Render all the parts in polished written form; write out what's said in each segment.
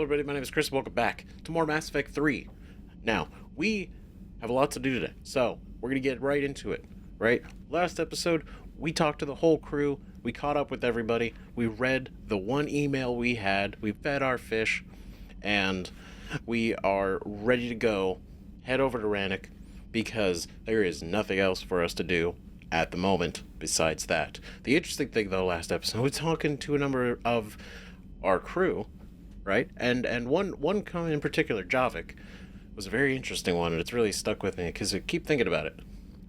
everybody, my name is Chris. Welcome back to more Mass Effect 3. Now, we have a lot to do today, so we're going to get right into it, right? Last episode, we talked to the whole crew, we caught up with everybody, we read the one email we had, we fed our fish, and we are ready to go, head over to Rannoch, because there is nothing else for us to do at the moment besides that. The interesting thing, though, last episode, we were talking to a number of our crew, right? And one comment in particular, Javik, was a very interesting one, and it's really stuck with me because I keep thinking about it,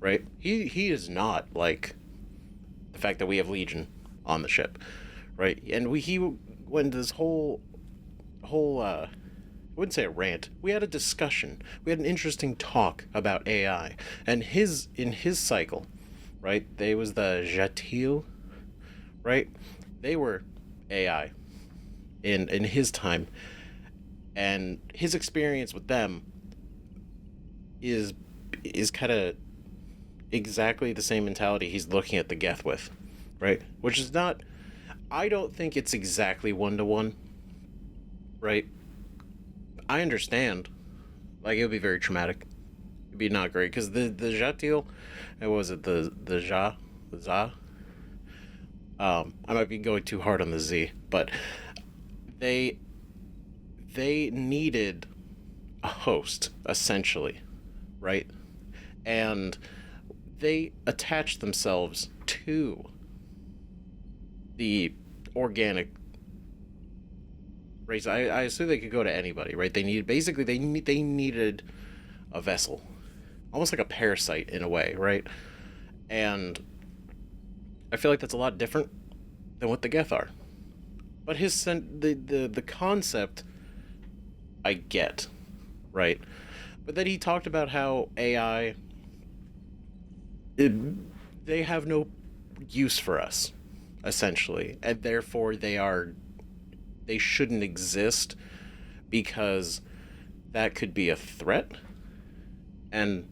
right? He is not like the fact that we have Legion on the ship, right? And he went this whole I wouldn't say a rant. We had a discussion. We had an interesting talk about AI, and in his cycle, right? They was the Jatil, right? They were AI in his time, and his experience with them is kind of exactly the same mentality he's looking at the Geth with, right? Which is not, I don't think it's exactly one-to-one, right? I understand, like, it would be very traumatic. It'd be not great, because the Jatil, what was it, the Za? I might be going too hard on the Z, but they needed a host, essentially, right? And they attached themselves to the organic race. I assume they could go to anybody, right? They needed a vessel, almost like a parasite in a way, right? And I feel like that's a lot different than what the Geth are. But the concept I get, right? But then he talked about how AI, they have no use for us, essentially, and therefore they shouldn't exist because that could be a threat. And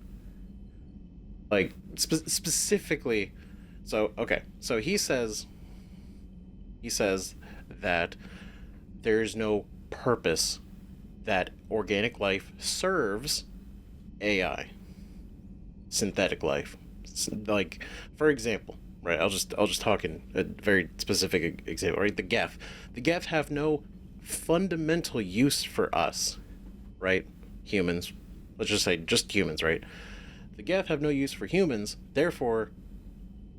like specifically, so he says that there's no purpose that organic life serves AI, synthetic life. Like, for example, right? I'll just talk in a very specific example, right? The Geth have no fundamental use for us, right? Humans. Let's just say just humans, right? The Geth have no use for humans. Therefore,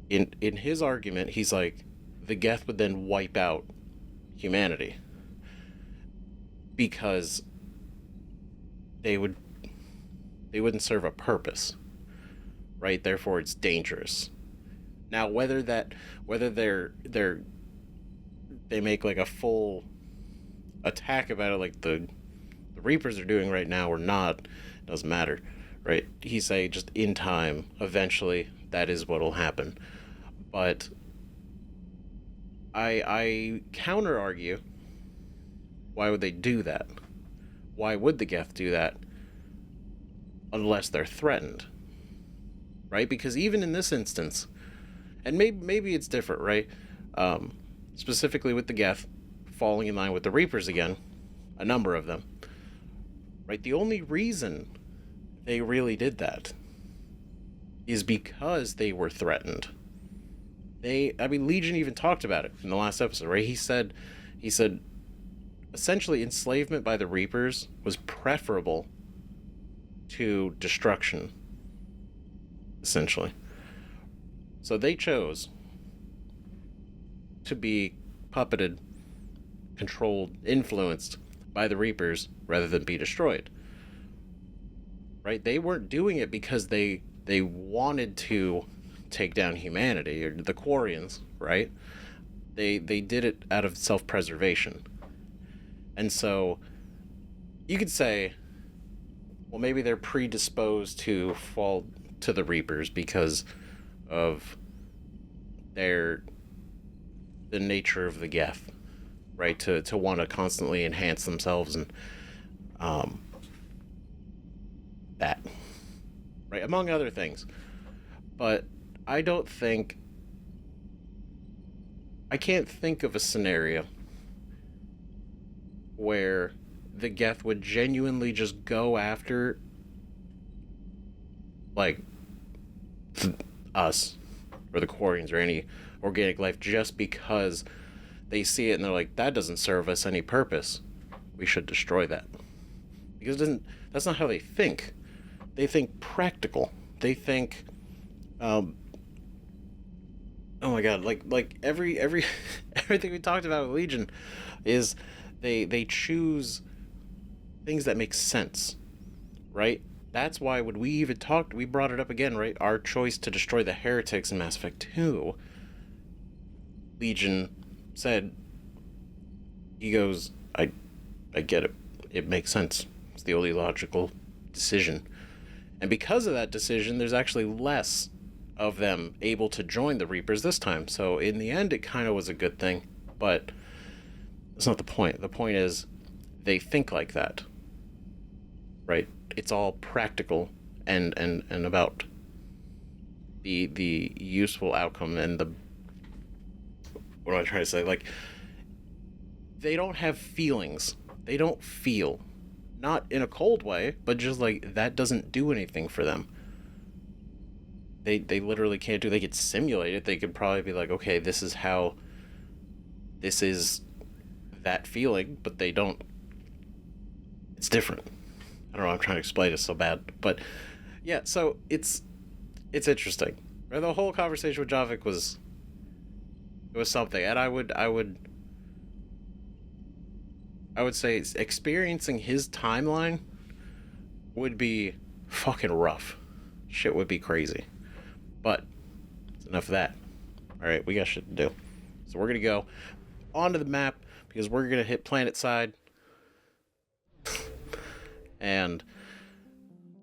in his argument, he's like, the Geth would then wipe out humanity because they wouldn't serve a purpose, right? Therefore, it's dangerous. Now, whether they make like a full attack about it, like the Reapers are doing right now, or not, doesn't matter, right? He say just in time, eventually, that is what'll happen. But I counter argue, why would they do that? Why would the Geth do that unless they're threatened, right? Because even in this instance, and maybe it's different, right? Specifically with the Geth falling in line with the Reapers again, a number of them, right? The only reason they really did that is because they were threatened. Legion even talked about it in the last episode, right? He said essentially enslavement by the Reapers was preferable to destruction, essentially. So they chose to be puppeted, controlled, influenced by the Reapers rather than be destroyed, right? They weren't doing it because they wanted to take down humanity, or the Quarians, right? They did it out of self-preservation. And so you could say, well, maybe they're predisposed to fall to the Reapers because of the nature of the Geth, right? To want to constantly enhance themselves and that, right? Among other things. But I can't think of a scenario where the Geth would genuinely just go after, like, us, or the Quarians, or any organic life, just because they see it and they're like, that doesn't serve us any purpose. We should destroy that. Because that's not how they think. They think practical. They think, oh my god, like everything we talked about with Legion is they choose things that make sense, right? That's why when we brought it up again, right? Our choice to destroy the heretics in Mass Effect 2, Legion said, he goes, I get it. It makes sense. It's the only logical decision. And because of that decision, there's actually less of them able to join the Reapers this time. So in the end, it kind of was a good thing. But that's not the point. The point is, they think like that. Right? It's all practical and about the useful outcome and the... What am I trying to say? Like, they don't have feelings. They don't feel. Not in a cold way, but just like, that doesn't do anything for them. They literally can't do... They could simulate it. They could probably be like, okay, this is that feeling, but they don't... It's different. I don't know, I'm trying to explain it so bad. But, yeah, so it's interesting. The whole conversation with Javik was something, and I would say experiencing his timeline would be fucking rough. Shit would be crazy. But it's enough of that. Alright, we got shit to do. So we're gonna go onto the map because we're gonna hit planet side. And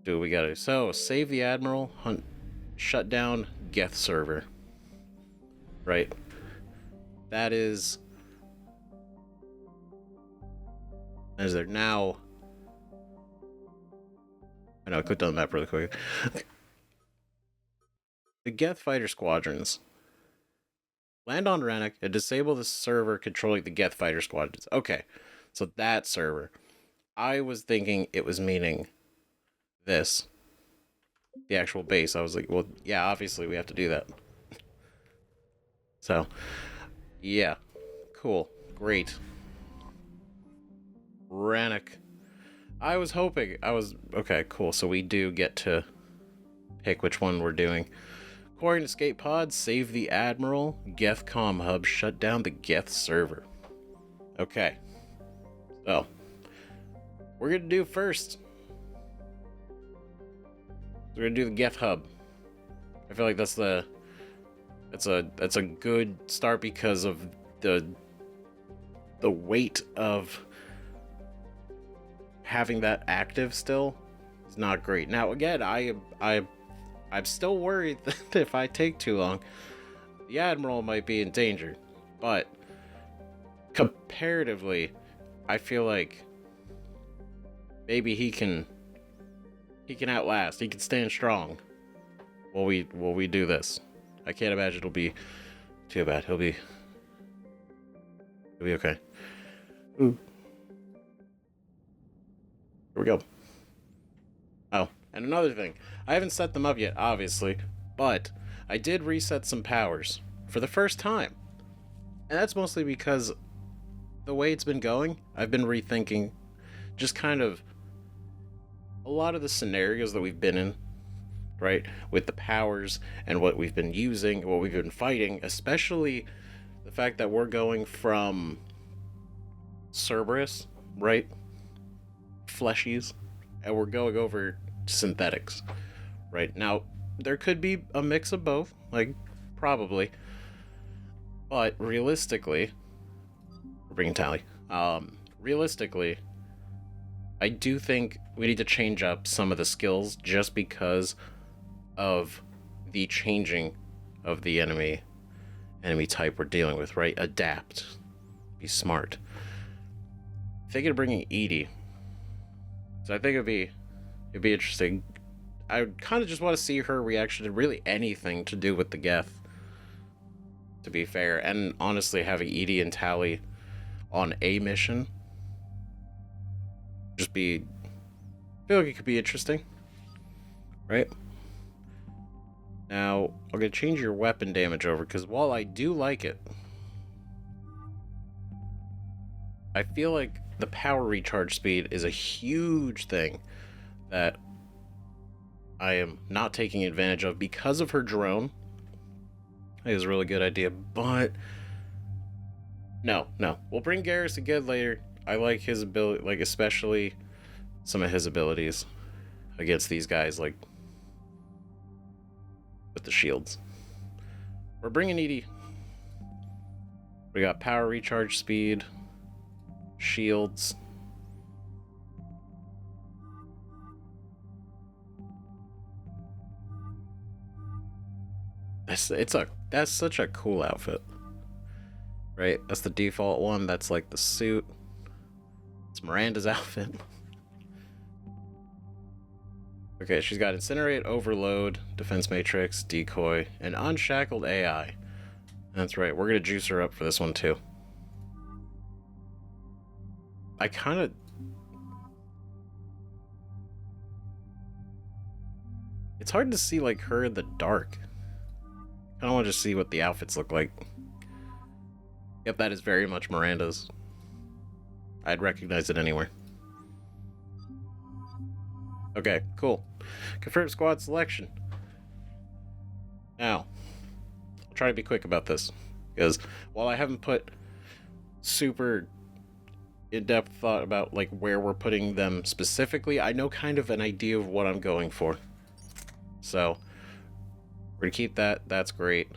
do what we gotta do. So, save the Admiral, shut down Geth server. Right. That is... Is there now... I know, I clicked on the map really quick. The Geth fighter squadrons land on Rannoch and disable the server controlling the Geth fighter squadrons. Okay, so that server. I was thinking it was meaning this. The actual base. I was like, well, yeah, obviously we have to do that. So, yeah. Cool. Great. Rannoch. Okay, cool. So we do get to pick which one we're doing. Quarian escape pod, save the Admiral, Geth comm hub, shut down the Geth server. Okay. So, we're gonna do first. We're gonna do the Geth hub. I feel like that's a good start because of the weight of having that active still is not great. Now again, I'm still worried that if I take too long, the Admiral might be in danger. But comparatively, I feel like maybe he can outlast. He can stand strong while we do this. I can't imagine it'll be too bad. He'll be okay. Ooh. Here we go. Oh, and another thing. I haven't set them up yet, obviously, but I did reset some powers for the first time. And that's mostly because the way it's been going, I've been rethinking just kind of a lot of the scenarios that we've been in, right? With the powers and what we've been using, what we've been fighting, especially the fact that we're going from Cerberus, right? Fleshies, and we're going over synthetics, right? Now, there could be a mix of both, like, probably, but realistically, we're bringing Tally, realistically, I do think we need to change up some of the skills just because of the changing of the enemy type we're dealing with, right? Adapt. Be smart. Thinking of bringing Edie. So I think it'd be interesting. I kind of just want to see her reaction to really anything to do with the Geth, to be fair. And honestly, having Edie and Tally on a mission just be, I feel like it could be interesting, right? Now, I'm going to change your weapon damage over, because while I do like it, I feel like the power recharge speed is a huge thing that I am not taking advantage of because of her drone. I think it's a really good idea, but no. We'll bring Garrus again later. I like his ability, like especially some of his abilities against these guys, like with the shields. We're bringing Edie. We got power recharge speed, shields. That's such a cool outfit, right? That's the default one. That's like the suit. It's Miranda's outfit. Okay, she's got Incinerate, Overload, Defense Matrix, Decoy, and Unshackled AI. That's right, we're gonna juice her up for this one too. I kind of... It's hard to see like her in the dark. I don't want to just see what the outfits look like. Yep, that is very much Miranda's. I'd recognize it anywhere. Okay, cool. Confirm squad selection. Now, I'll try to be quick about this, because while I haven't put super in-depth thought about like where we're putting them specifically, I know kind of an idea of what I'm going for. So we're gonna keep that. That's great.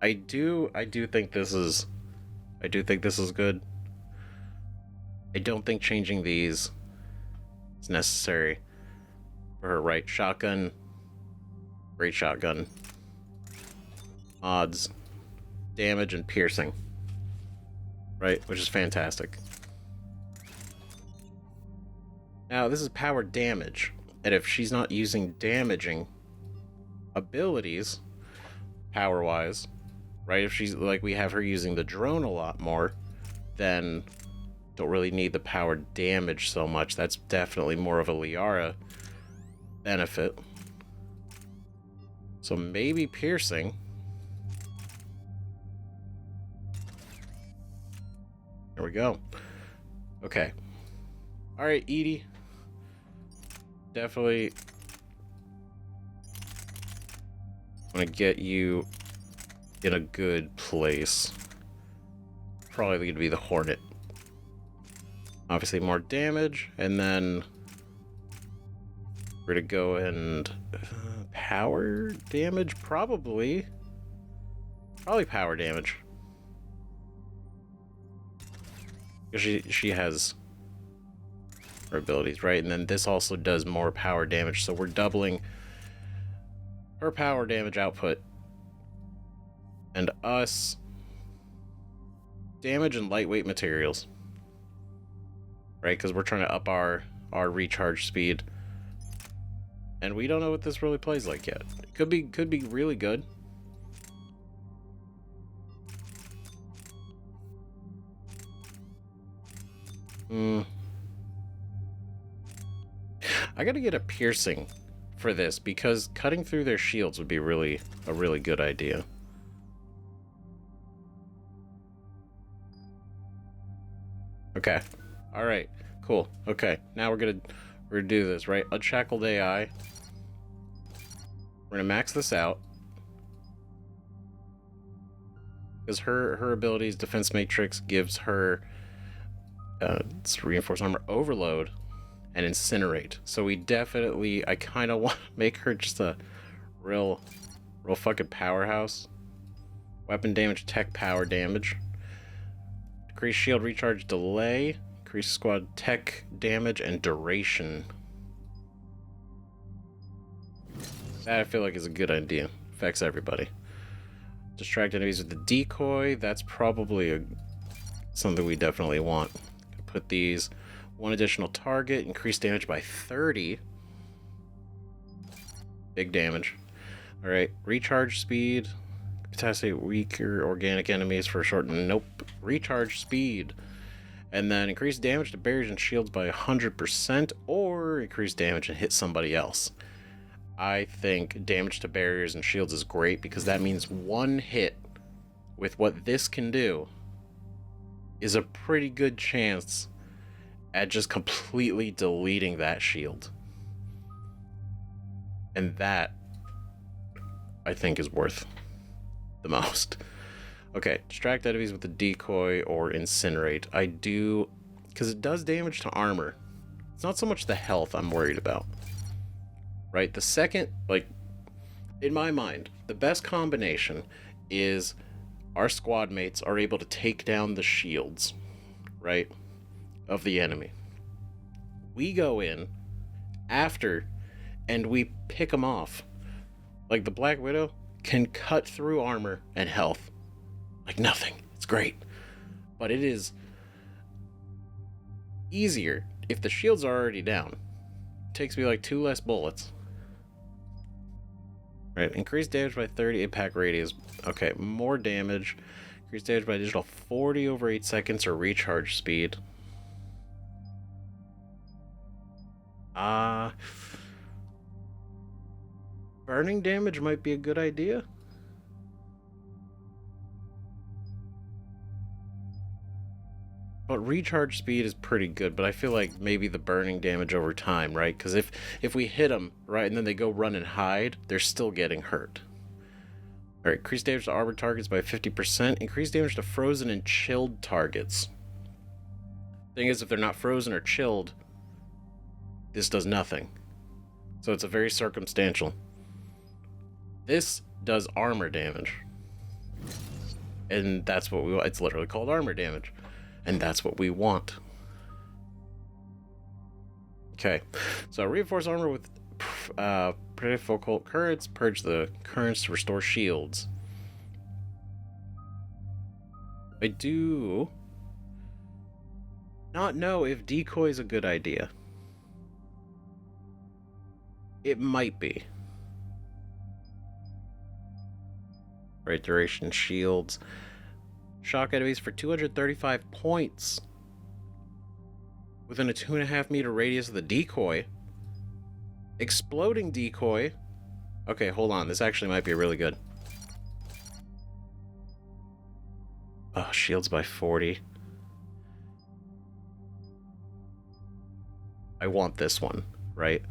I do think this is good. I don't think changing these is necessary for her, right? Shotgun, great shotgun, odds, damage, and piercing, right? Which is fantastic. Now, this is power damage, and if she's not using damaging abilities, power-wise, right? If she's, like, we have her using the drone a lot more, then don't really need the power damage so much. That's definitely more of a Liara benefit. So maybe piercing. There we go. Okay. All right, Edie. Definitely want to get you in a good place. Probably going to be the Hornet. Obviously more damage, and then we're going to go and power damage, probably power damage. Because she has her abilities, right? And then this also does more power damage, so we're doubling her power damage output. And us damage and lightweight materials, right? Because we're trying to up our recharge speed, and we don't know what this really plays like yet. It could be really good. I gotta get a piercing for this, because cutting through their shields would be a really good idea. Okay. All right. Cool. Okay. Now we're gonna do this, right? Unshackled AI. We're gonna max this out, because her abilities, Defense Matrix gives her it's Reinforced Armor, Overload, and Incinerate. So we definitely, I kind of want to make her just a real fucking powerhouse. Weapon damage, tech power damage. Decrease shield recharge delay. Increase squad tech damage and duration. That I feel like is a good idea. Affects everybody. Distract enemies with the decoy. That's probably something we definitely want. Put these. One additional target. Increase damage by 30. Big damage. Alright. Recharge speed. Capacity weaker organic enemies for a short... Nope. Recharge speed. And then increase damage to barriers and shields by 100%, or increase damage and hit somebody else. I think damage to barriers and shields is great because that means one hit with what this can do is a pretty good chance at just completely deleting that shield. And that, I think, is worth the most. Okay, distract enemies with a decoy or incinerate. I do, because it does damage to armor. It's not so much the health I'm worried about. Right? The second, like, in my mind, the best combination is our squad mates are able to take down the shields, right, of the enemy. We go in after and we pick them off. Like the Black Widow can cut through armor and health like nothing. It's great. But it is easier if the shields are already down. It takes me like 2 less bullets. Right, increase damage by 30, impact radius. Okay, more damage. Increase damage by additional 40 over 8 seconds or recharge speed. Burning damage might be a good idea. But recharge speed is pretty good, but I feel like maybe the burning damage over time, right? Because if we hit them, right, and then they go run and hide, they're still getting hurt. All right, increase damage to armored targets by 50%. Increase damage to frozen and chilled targets. Thing is, if they're not frozen or chilled, this does nothing. So it's a very circumstantial. This does armor damage. And that's what we want. It's literally called armor damage. And that's what we want. Okay, so reinforce armor with predictive occult currents. Purge the currents to restore shields. I do not know if decoy is a good idea. It might be. Right, duration shields. Shock enemies for 235 points. Within a 2.5 meter radius of the decoy. Exploding decoy. Okay, hold on. This actually might be really good. Oh, shields by 40. I want this one, right?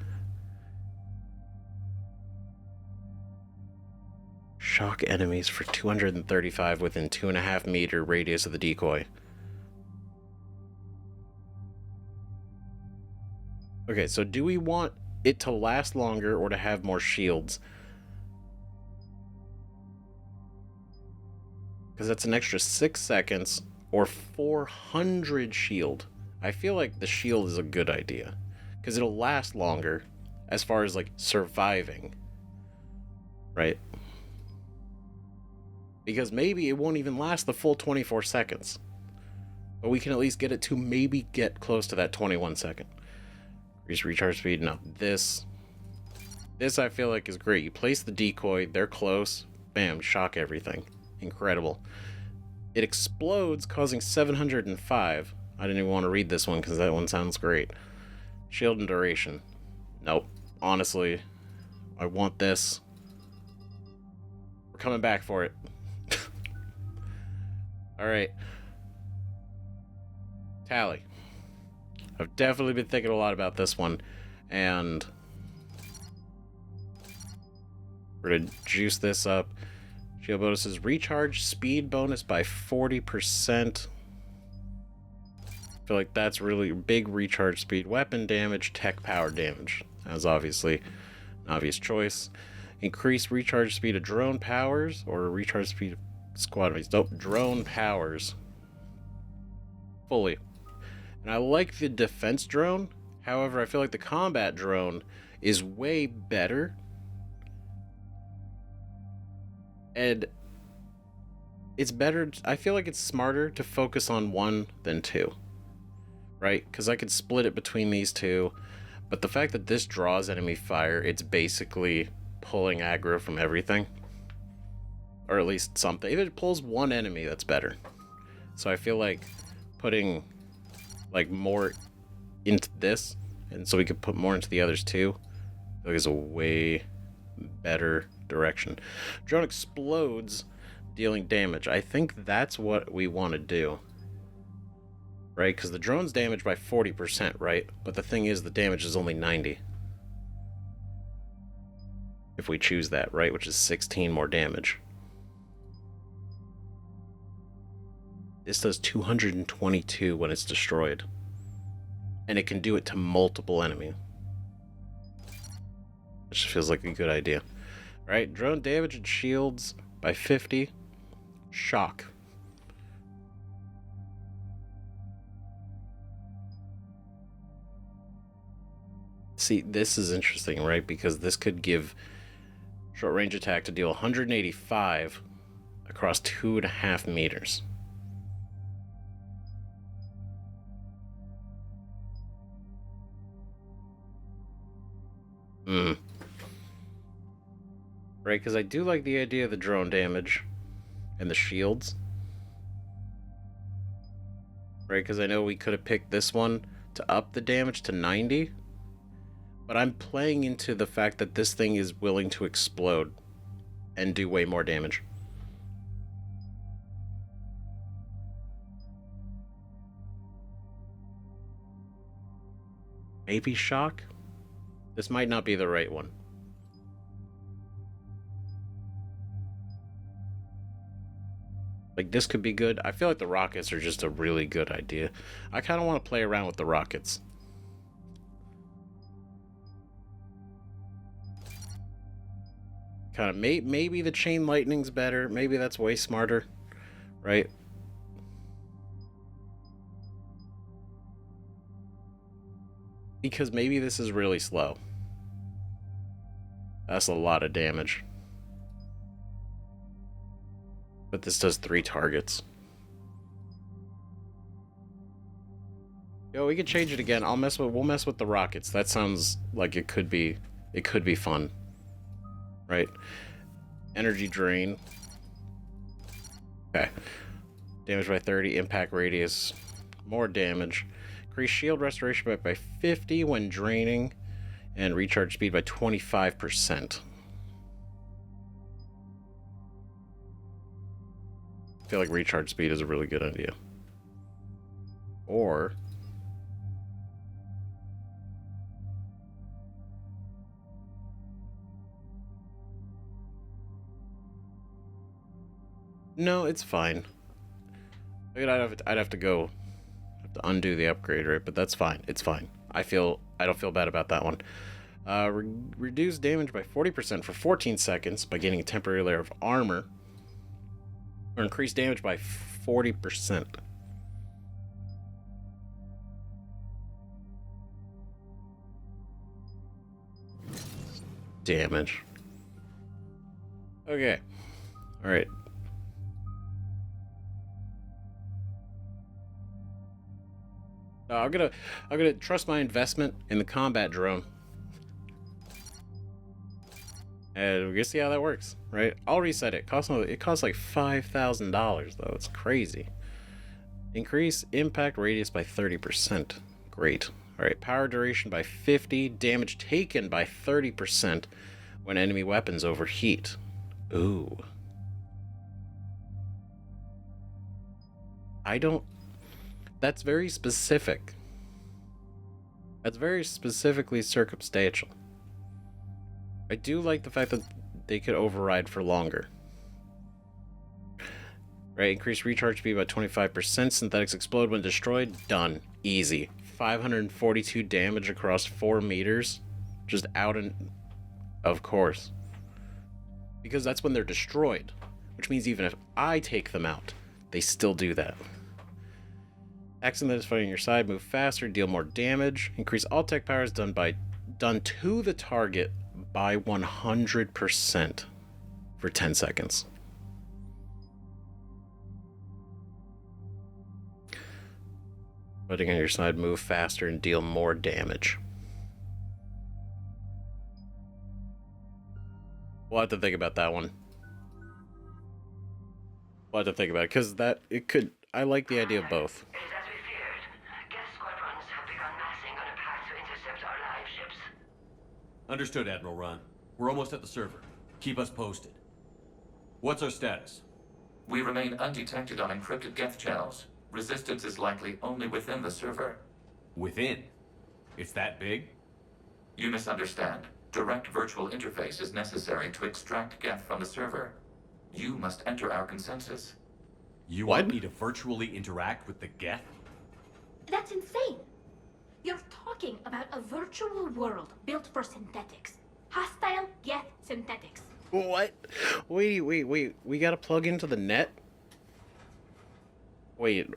Shock enemies for 235 within 2.5 meter radius of the decoy. Okay, so do we want it to last longer or to have more shields? Because that's an extra 6 seconds or 400 shield. I feel like the shield is a good idea. Because it'll last longer as far as like surviving. Right? Because maybe it won't even last the full 24 seconds. But we can at least get it to maybe get close to that 21 second. Increase recharge speed. No, this I feel like is great. You place the decoy, they're close, bam, shock everything. Incredible. It explodes, causing 705. I didn't even want to read this one because that one sounds great. Shield and duration. Nope. Honestly, I want this. We're coming back for it. Alright. Tally. I've definitely been thinking a lot about this one. And we're going to juice this up. Shield bonuses recharge speed bonus by 40%. I feel like that's really big recharge speed. Weapon damage, tech power damage. That's obviously an obvious choice. Increase recharge speed of drone powers or recharge speed of squad mates. Nope, drone powers. Fully. And I like the defense drone. However, I feel like the combat drone is way better. And it's better. I feel like it's smarter to focus on one than two. Right? Because I could split it between these two. But the fact that this draws enemy fire, it's basically pulling aggro from everything. Or at least something. If it pulls one enemy, that's better. So I feel like putting like more into this, and so we could put more into the others too. I feel like it's a way better direction. Drone explodes, dealing damage. I think that's what we want to do. Right? Because the drone's damaged by 40%, right? But the thing is, the damage is only 90. If we choose that, right? Which is 16 more damage. This does 222 when it's destroyed. And it can do it to multiple enemies. Which feels like a good idea. Right? Drone damage and shields by 50. Shock. See, this is interesting, right? Because this could give short range attack to deal 185 across 2.5 meters. Right, because I do like the idea of the drone damage and the shields. Right, because I know we could have picked this one to up the damage to 90. But I'm playing into the fact that this thing is willing to explode and do way more damage. Maybe shock? This might not be the right one. Like, this could be good. I feel like the rockets are just a really good idea. I kind of want to play around with the rockets. Kind of, maybe the chain lightning's better. Maybe that's way smarter, right? Because maybe this is really slow. That's a lot of damage. But this does 3 targets. Yo, we could change it again. We'll mess with the rockets. That sounds like it could be fun. Right? Energy drain. Okay. Damage by 30, impact radius. More damage. Increase shield restoration by 50 when draining. And recharge speed by 25%. I feel like recharge speed is a really good idea. Or... no, it's fine. I'd have to undo the upgrade, right? But that's fine. It's fine. I don't feel bad about that one. Reduce damage by 40% for 14 seconds by gaining a temporary layer of armor. Or increase damage by 40%. Damage. Okay. Alright. I'm gonna trust my investment in the combat drone. And we're gonna see how that works, right? I'll reset it. It costs like $5,000 though. It's crazy. Increase impact radius by 30%. Great. Alright, power duration by 50, damage taken by 30% when enemy weapons overheat. Ooh. That's very specific. That's very specifically circumstantial. I do like the fact that they could override for longer. Right, increase recharge speed by 25%. Synthetics explode when destroyed. Done. Easy. 542 damage across 4 meters. Just out and... of course. Because that's when they're destroyed. Which means even if I take them out, they still do that. Action that is fighting your side, move faster, deal more damage. Increase all tech powers done to the target by 100% for 10 seconds. Fighting on your side, move faster and deal more damage. We'll have to think about that one. We'll have to think about it, because I like the idea of both. As we feared, Geth Liveships. Understood, Admiral Ron. We're almost at the server. Keep us posted. What's our status? We remain undetected on encrypted Geth channels. Resistance is likely only within the server. Within? It's that big? You misunderstand. Direct virtual interface is necessary to extract Geth from the server. You must enter our consensus. You want me to virtually interact with the Geth? That's insane. You're talking about a virtual world built for synthetics. Hostile Geth synthetics. What? Wait. We gotta plug into the net? Wait.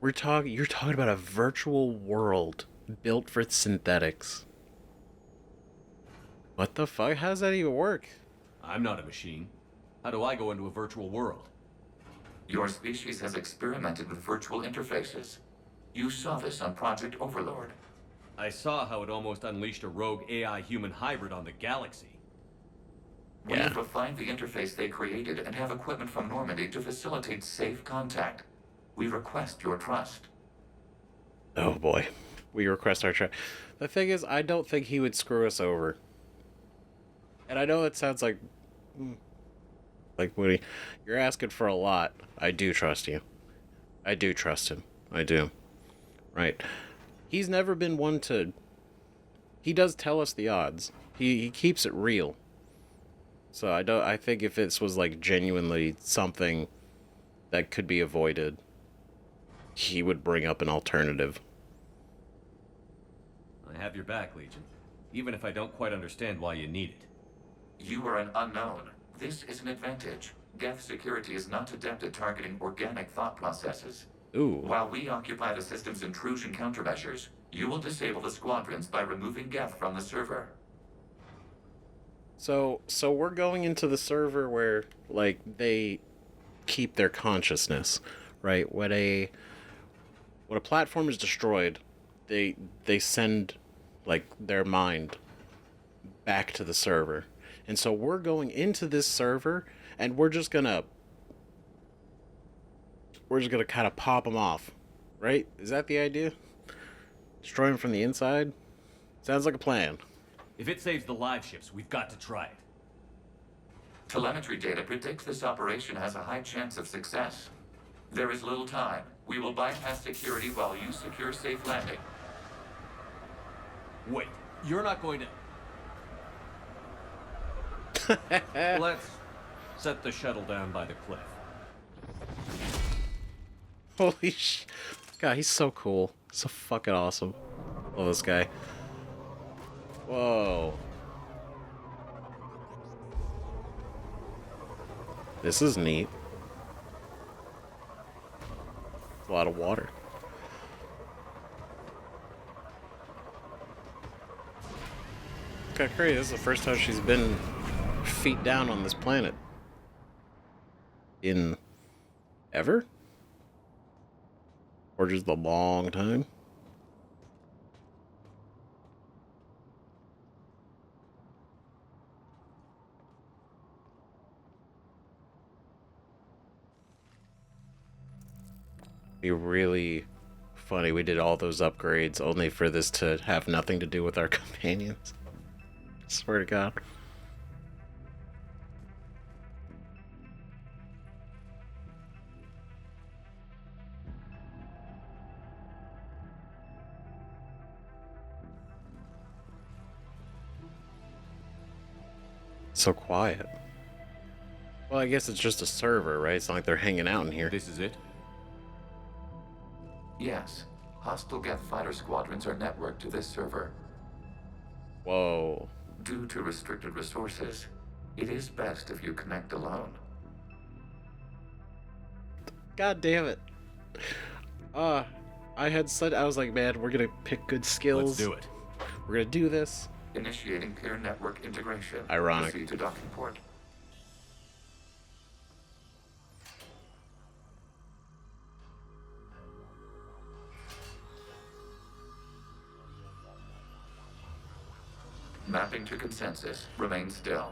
You're talking about a virtual world built for synthetics. What the fuck? How does that even work? I'm not a machine. How do I go into a virtual world? Your species has experimented with virtual interfaces. You saw this on Project Overlord. I saw how it almost unleashed a rogue AI-human hybrid on the galaxy. We have refined the interface they created and have equipment from Normandy to facilitate safe contact. We request your trust. Oh boy. We request our trust. The thing is, I don't think he would screw us over. And I know it sounds like Woody, you're asking for a lot. I do trust you. I do trust him. I do. Right. He's never been one to... He does tell us the odds. He keeps it real. So I think if this was like genuinely something that could be avoided, he would bring up an alternative. I have your back, Legion. Even if I don't quite understand why you need it. You are an unknown. This is an advantage. Geth security is not adept at targeting organic thought processes. Ooh. While we occupy the system's intrusion countermeasures, you will disable the squadrons by removing Geth from the server. So we're going into the server where, like, they keep their consciousness, right? When a platform is destroyed, they send, like, their mind back to the server. And so we're going into this server, and we're just gonna kind of pop them off, right? Is that the idea? Destroy them from the inside? Sounds like a plan. If it saves the Liveships, we've got to try it. Telemetry data predicts this operation has a high chance of success. There is little time. We will bypass security while you secure safe landing. Wait, you're not going to... Let's set the shuttle down by the cliff. Holy sh... God, he's so cool. So fucking awesome. Love this guy. Whoa. This is neat. A lot of water. It's kind of crazy. This is the first time she's been feet down on this planet. In... ever? Or just a long time? Be really funny. We did all those upgrades only for this to have nothing to do with our companions. Swear to God. So quiet. Well, I guess it's just a server, right? It's not like they're hanging out in here. This is it? Yes. Hostile Geth fighter squadrons are networked to this server. Whoa. Due to restricted resources, it is best if you connect alone. God damn it. I was like, man, we're gonna pick good skills. Let's do it. We're gonna do this. Initiating peer network integration. Ironic. Proceed to docking port. Mapping to consensus. Remain still.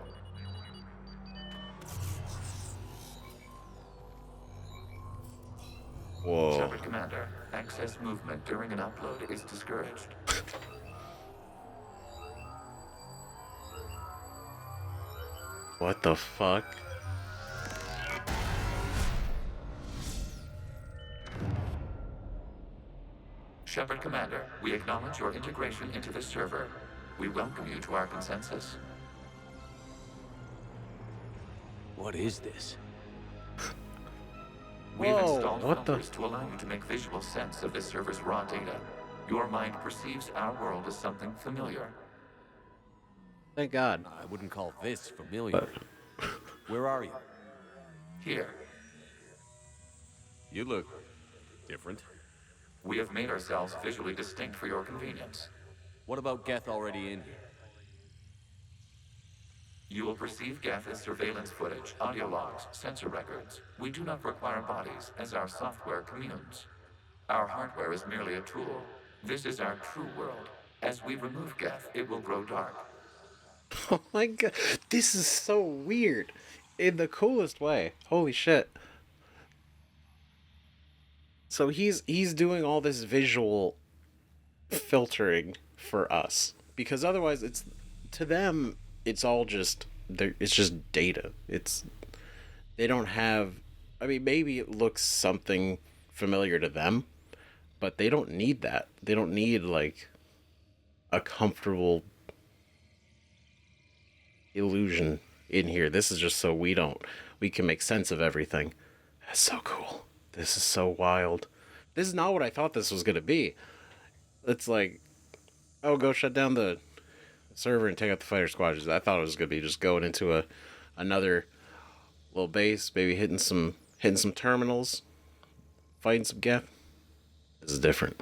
Whoa. Shepard Commander, excess movement during an upload is discouraged. What the fuck? Shepard Commander, we acknowledge your integration into this server. We welcome you to our consensus. What is this? We've Whoa, installed what the- filters to allow you to make visual sense of this server's raw data. Your mind perceives our world as something familiar. Thank God. I wouldn't call this familiar. Where are you? Here, You look different. we have made ourselves visually distinct for your convenience. What about Geth already in here? You will perceive Geth as surveillance footage, audio logs, sensor records. We do not require bodies, as our software communes. Our hardware is merely a tool. This is our true world. As we remove Geth, it will grow dark. Oh my God. This is so weird. In the coolest way. Holy shit. So he's doing all this visual filtering for us, because otherwise it's, to them, it's all just, it's just data. They don't have, I mean, maybe it looks something familiar to them, but they don't need that. They don't need like a comfortable illusion in here. This is just so we can make sense of everything. That's so cool. This is so wild. This is not what I thought this was going to be. It's like, oh, go shut down the server and take out the fighter squadrons. I thought it was going to be just going into another little base, maybe hitting some terminals, fighting some Geth. This is different.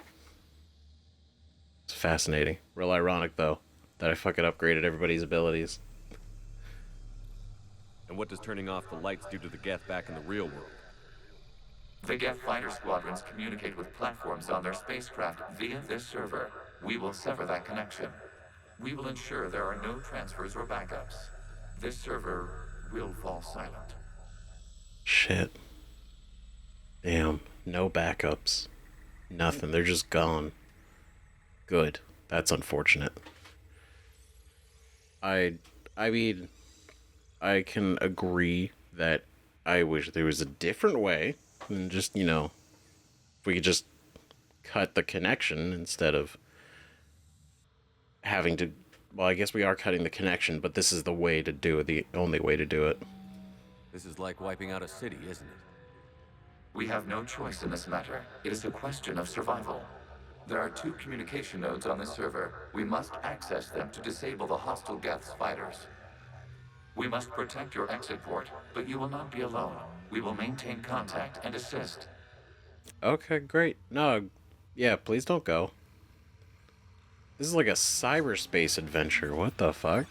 It's fascinating. Real ironic, though, that I fucking upgraded everybody's abilities. And what does turning off the lights do to the Geth back in the real world? The Geth fighter squadrons communicate with platforms on their spacecraft via this server. We will sever that connection. We will ensure there are no transfers or backups. This server will fall silent. Shit. Damn. No backups. Nothing. They're just gone. Good. That's unfortunate. I mean, I can agree that I wish there was a different way than just, if we could just cut the connection instead of having to, well, I guess we are cutting the connection, but this is the way to do it, the only way to do it. This is like wiping out a city, isn't it? We have no choice in this matter. It is a question of survival. There are 2 communication nodes on this server. We must access them to disable the hostile Geth's fighters. We must protect your exit port, but you will not be alone. We will maintain contact and assist. Okay, great. No, yeah, please don't go. This is like a cyberspace adventure. What the fuck?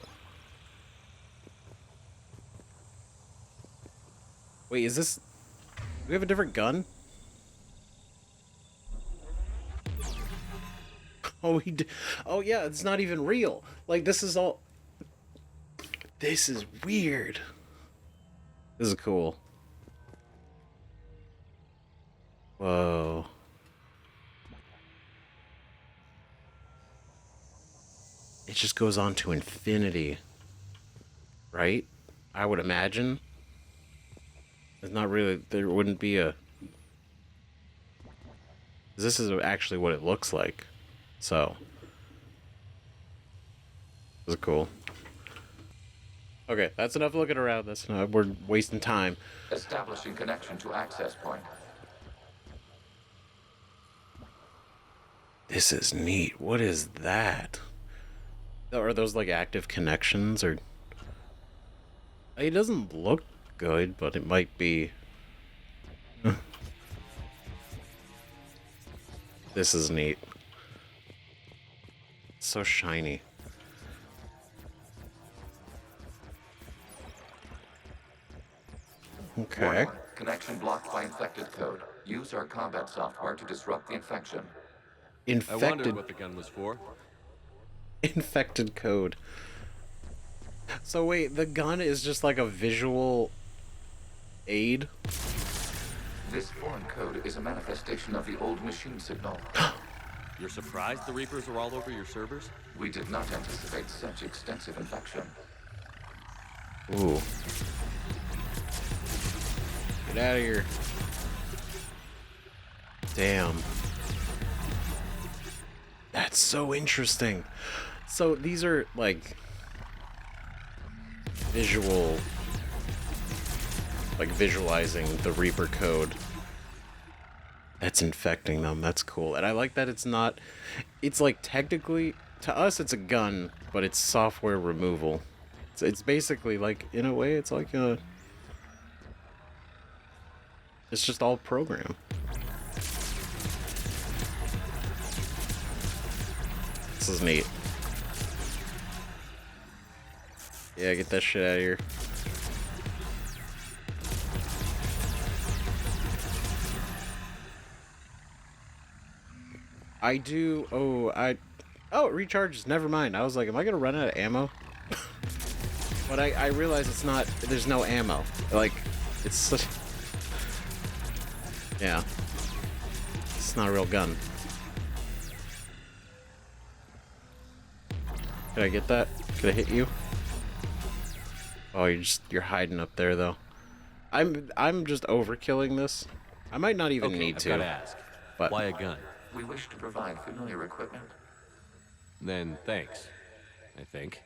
Wait, is this... Do we have a different gun? Oh, we do. Oh, yeah, it's not even real. Like, this is all... This is weird. This is cool. Whoa. It just goes on to infinity. Right? I would imagine. It's not really... There wouldn't be a... This is actually what it looks like. So. This is cool. Okay, that's enough looking around. We're wasting time. Establishing connection to access point. This is neat. What is that? Are those like active connections or... It doesn't look good, but it might be. This is neat. It's so shiny. Okay. Warning. Connection blocked by infected code. Use our combat software to disrupt the infection. I wondered Infected. what the gun was for. Infected code. So wait, the gun is just like a visual aid? This foreign code is a manifestation of the old machine signal. You're surprised the Reapers are all over your servers? We did not anticipate such extensive infection. Ooh. Get out of here. Damn. That's so interesting. So these are like visualizing the Reaper code that's infecting them. That's cool. And I like that it's not, it's like technically, to us it's a gun, but it's software removal. It's basically like, in a way, it's like a, it's just all program. This is neat. Yeah, get that shit out of here. I do. Oh, it recharges. Never mind. I was like, am I gonna run out of ammo? But I realize it's not. There's no ammo. Like, it's such. Yeah. It's not a real gun. Did I get that? Could I hit you? Oh, you're hiding up there though. I'm just overkilling this. I might not even need I've to. gotta ask. But Why a gun? We wish to provide familiar equipment. Then thanks. I think.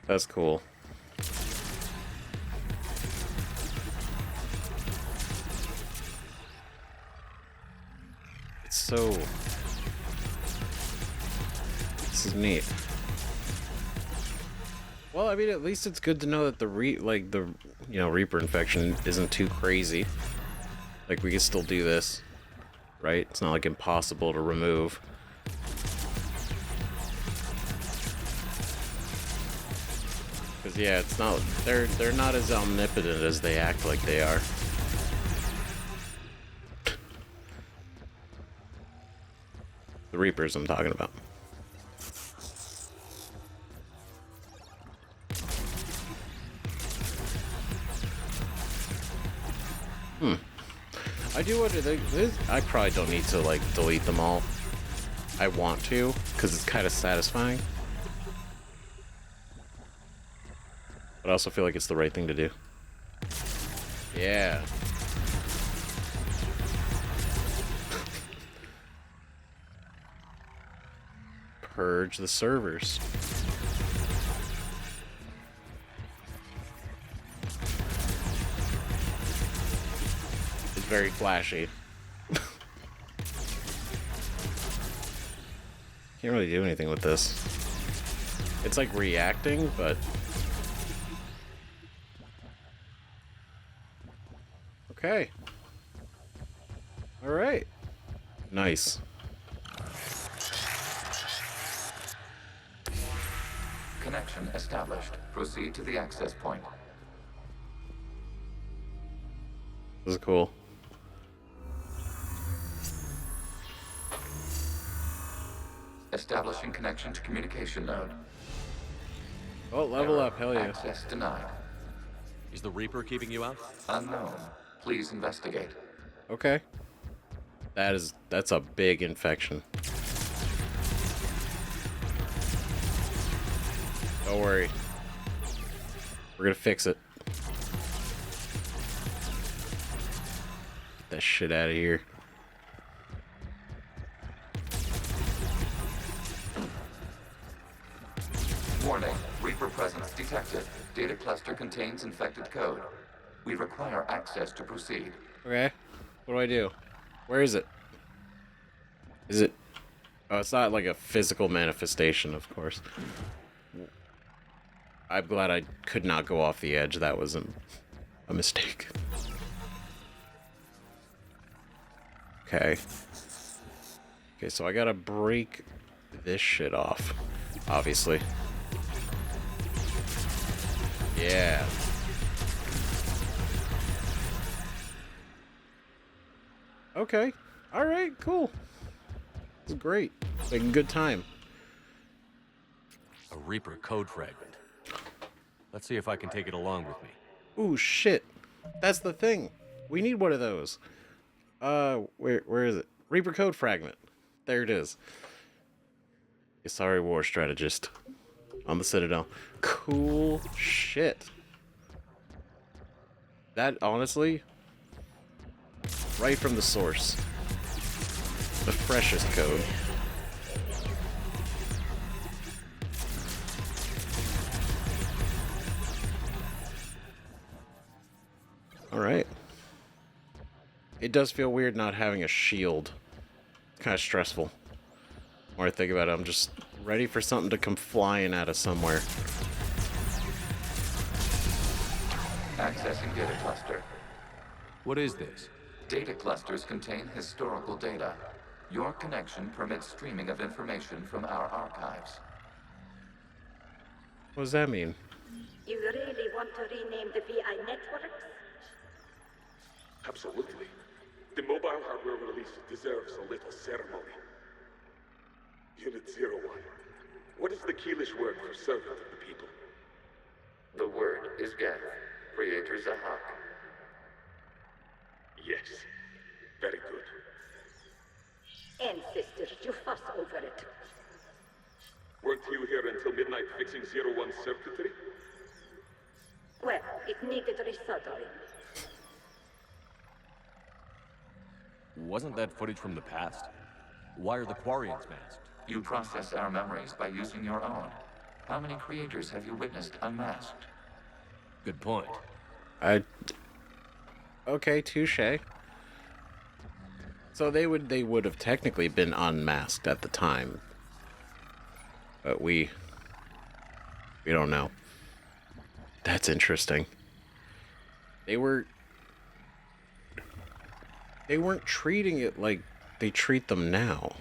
That's cool. It's so. This is neat. Well, I mean, at least it's good to know that the Reaper infection isn't too crazy. Like, we can still do this, right? It's not like impossible to remove. Because yeah, it's not. They're not as omnipotent as they act like they are. The Reapers I'm talking about. I do wonder, I probably don't need to, like, delete them all. I want to, because it's kind of satisfying. But I also feel like it's the right thing to do. Yeah. Purge the servers. Very flashy. Can't really do anything with this. It's like reacting, but okay. All right. Nice. Connection established. Proceed to the access point. This is cool. Establishing connection to communication node. Oh, level Error. up, hell yeah. Access denied. Is the Reaper keeping you out? Unknown. Please investigate. Okay. That's a big infection. Don't worry. We're gonna fix it. Get that shit out of here. Warning. Reaper presence detected. Data cluster contains infected code. We require access to proceed. Okay. What do I do? Where is it? Is it... Oh, it's not like a physical manifestation, of course. I'm glad I could not go off the edge. That was a mistake. Okay. Okay, so I gotta break this shit off. Obviously. Yeah. Okay. Alright, cool. This is great. Making good time. A Reaper code fragment. Let's see if I can take it along with me. Ooh, shit. That's the thing. We need one of those. Where is it? Reaper code fragment. There it is. Sorry, war strategist on the Citadel. Cool shit. That, honestly, right from the source. The freshest code. Alright. It does feel weird not having a shield. It's kind of stressful. The more I think about it, I'm just ready for something to come flying out of somewhere. Accessing data cluster. What is this? Data clusters contain historical data. Your connection permits streaming of information from our archives. What does that mean? You really want to rename the VI networks? Absolutely. The mobile hardware release deserves a little ceremony. Unit 01. What is the Keelish word for servant of the people? The word is Geth, creator Javik. Yes. Very good. Ancestors, you fuss over it. Weren't you here until midnight fixing 01's circuitry? Well, it needed resoldering. Wasn't that footage from the past? Why are the Quarians masked? You process our memories by using your own. How many creators have you witnessed unmasked? Good point. Okay, touche. So they would have technically been unmasked at the time. But we don't know. That's interesting. They weren't treating it like they treat them now.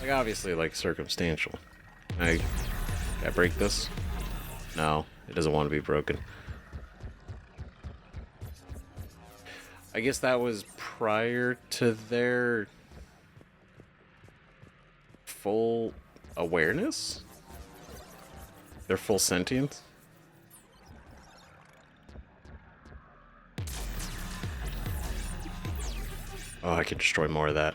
Like, obviously, like, circumstantial. Can I break this? No, it doesn't want to be broken. I guess that was prior to their full awareness? Their full sentience? Oh, I can destroy more of that.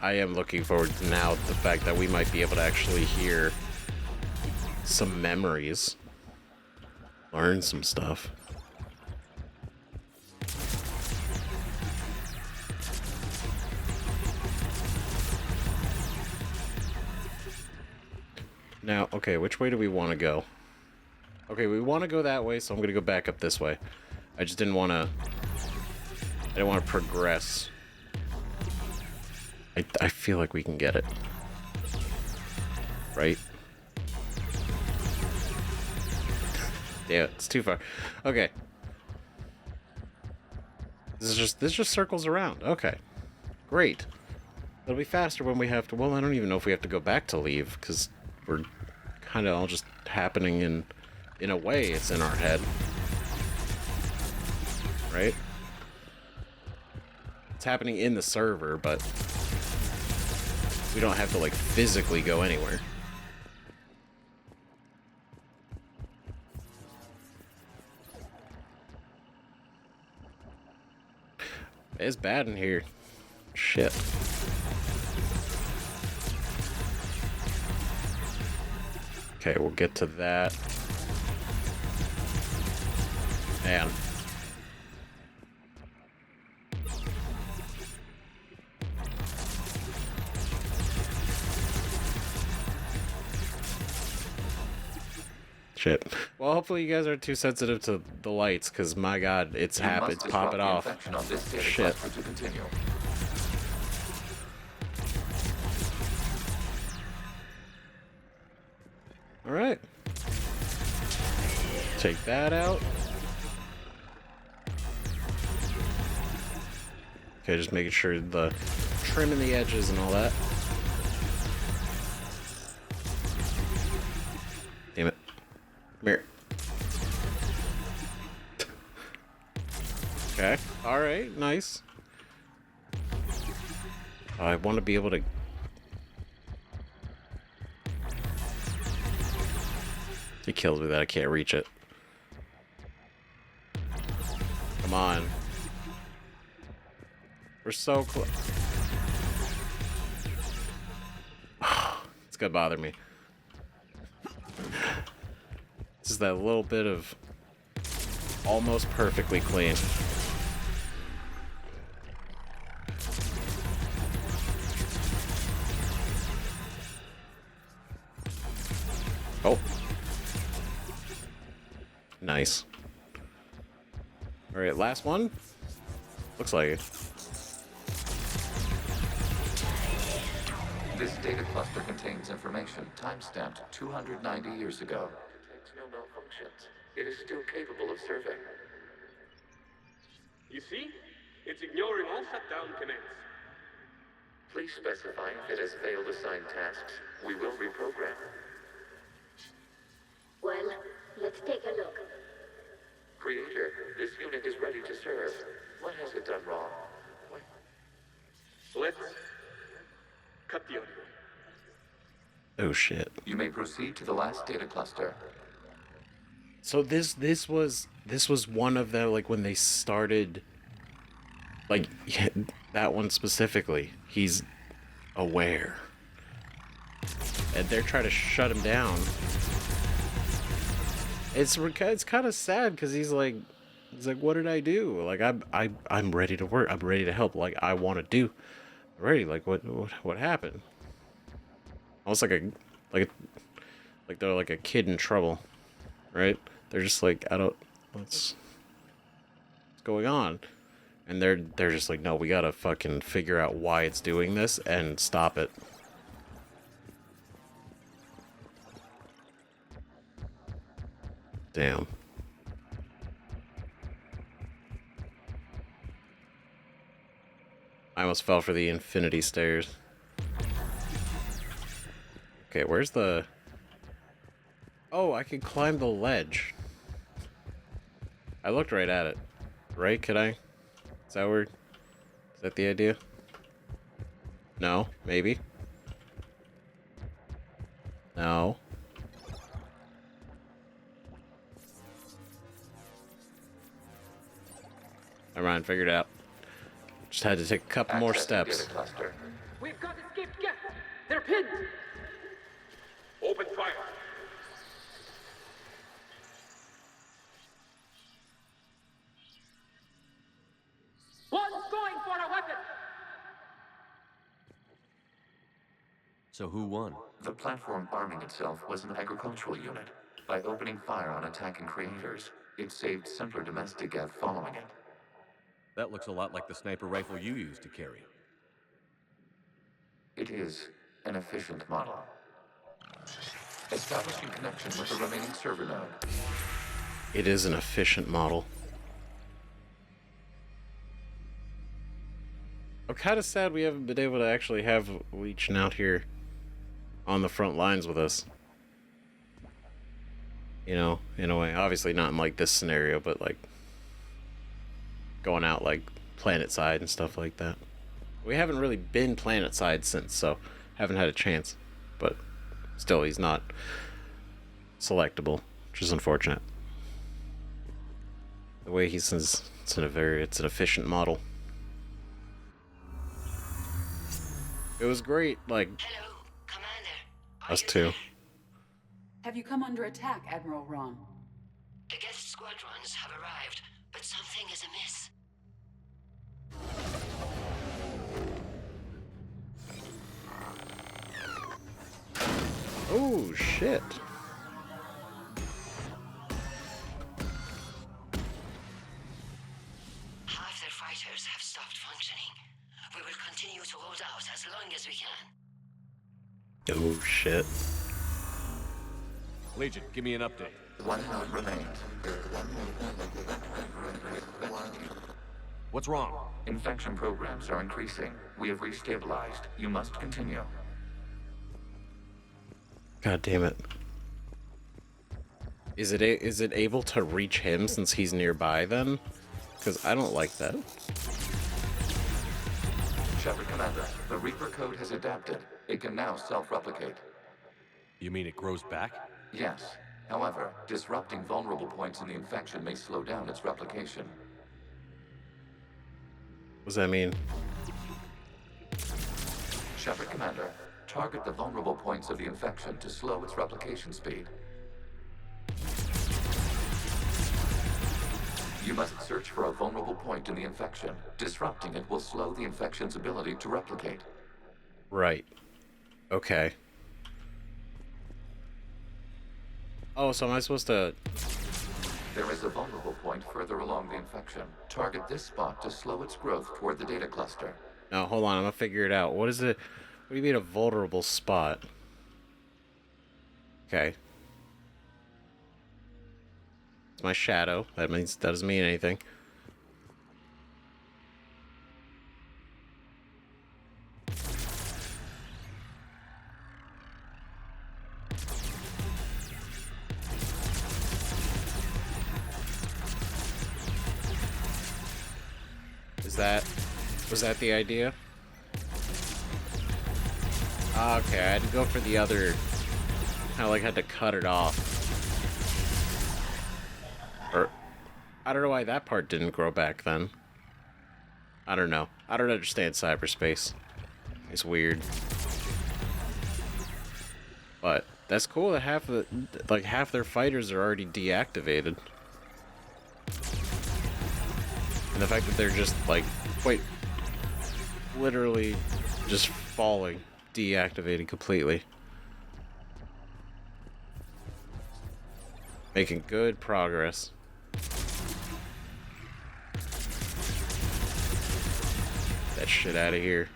I am looking forward to now the fact that we might be able to actually hear some memories. Learn some stuff. Now, okay, which way do we want to go? Okay, we want to go that way, so I'm going to go back up this way. I just didn't want to... I didn't want to progress. I feel like we can get it. Right? Yeah, it's too far. Okay. This just circles around. Okay. Great. It'll be faster when we have to... Well, I don't even know if we have to go back to leave, because we're kind of all just happening in a way. It's in our head. Right? It's happening in the server, but we don't have to, like, physically go anywhere. It's bad in here. Shit. Okay, we'll get to that. Man. Shit. Well, hopefully you guys aren't too sensitive to the lights, because my god, it's it's popping off. Shit. Alright. Take that out. Okay, just making sure the trimming the edges and all that. Damn it. Come here. Okay. Alright, nice. I want to be able to... It kills me that I can't reach it. Come on. We're so close. It's gonna bother me. Just that little bit of almost perfectly clean. Oh. Nice. Alright, last one? Looks like it. This data cluster contains information time-stamped 290 years ago. Detects no malfunctions. It is still capable of serving. You see? It's ignoring all shutdown commands. Please specify if it has failed assigned tasks. We will reprogram. Well, let's take a look. Creator, this unit is ready to serve. What has it done wrong? Let's cut the audio. Oh shit. You may proceed to the last data cluster. So this was one of them, like when they started, like yeah, that one specifically. He's aware, and they're trying to shut him down. It's kind of sad because he's like, what did I do? Like I'm ready to work. I'm ready to help. Like I want to do. I'm ready. Like what happened? Almost like they're like a kid in trouble, right? They're just like, what's going on? And they're just like, no, we gotta fucking figure out why it's doing this and stop it. Damn. I almost fell for the infinity stairs. Okay, where's the... Oh, I can climb the ledge. I looked right at it. Right? Could I? Is that where... Is that the idea? No? Maybe? No. Never mind, figured it out. Just had to take a couple more steps. We've got escaped Geth. They're pinned. Open fire. One's going for a weapon. So who won? The platform arming itself was an agricultural unit. By opening fire on attacking creators, it saved simpler domestic Geth following it. That looks a lot like the sniper rifle you used to carry. It is an efficient model. Establishing connection with the remaining server node. It is an efficient model. I'm kind of sad we haven't been able to actually have Legion out here on the front lines with us. You know, in a way. Obviously not in like this scenario, but like going out like planet side and stuff like that. We haven't really been planet side since, so haven't had a chance. But still, he's not selectable, which is unfortunate. The way he says it's an efficient model. It was great, like Hello, Commander. us two. Have you come under attack, Admiral Ron? The Geth squadrons have arrived, but something is amiss. Oh shit. Half their fighters have stopped functioning. We will continue to hold out as long as we can. Oh shit. Legion, give me an update. One node remains. What's wrong? Infection programs are increasing. We have restabilized. You must continue. God damn it. Is it able to reach him since he's nearby then? Because I don't like that. Shepard Commander, the Reaper code has adapted. It can now self-replicate. You mean it grows back? Yes. However, disrupting vulnerable points in the infection may slow down its replication. What does that mean? Shepard Commander, target the vulnerable points of the infection to slow its replication speed. You must search for a vulnerable point in the infection. Disrupting it will slow the infection's ability to replicate. Right. Okay. Oh, so am I supposed to... There is a vulnerable point further along the infection. Target this spot to slow its growth toward the data cluster. No, hold on, I'm gonna figure it out. What is it? What do you mean a vulnerable spot? Okay. It's my shadow. That doesn't mean anything. Was that the idea? Okay, I had to go for the other. I like had to cut it off. Or I don't know why that part didn't grow back then. I don't know. I don't understand cyberspace. It's weird. But that's cool that half their fighters are already deactivated. And the fact that they're just like literally just falling, deactivated completely. Making good progress. That shit out of here.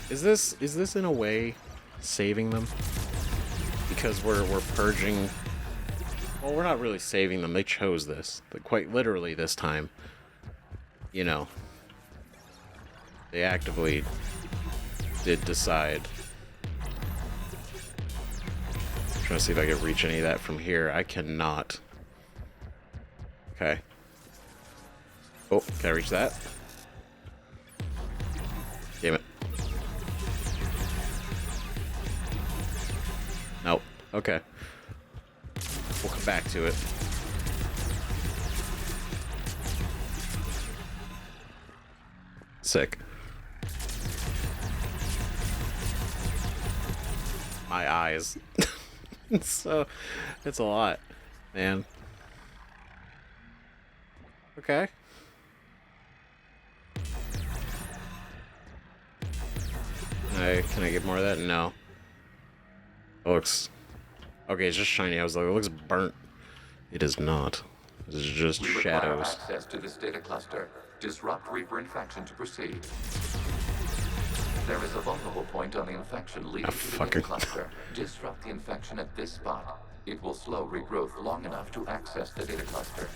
Is this in a way saving them? Because we're purging. Well, we're not really saving them. They chose this. But quite literally this time. You know. They actively did decide. I'm trying to see if I can reach any of that from here. I cannot. Okay. Oh, can I reach that? Damn it. Nope. Okay. We'll come back to it. Sick. My eyes. It's a lot, man. Okay. Can I get more of that? No. It looks... Okay, it's just shiny. I was like, it looks burnt. It is not. This is just shadows. Access to this data cluster. Disrupt Reaper infection to proceed. There is a vulnerable point on the infection leading to the data cluster. Disrupt the infection at this spot. It will slow regrowth long enough to access the data cluster.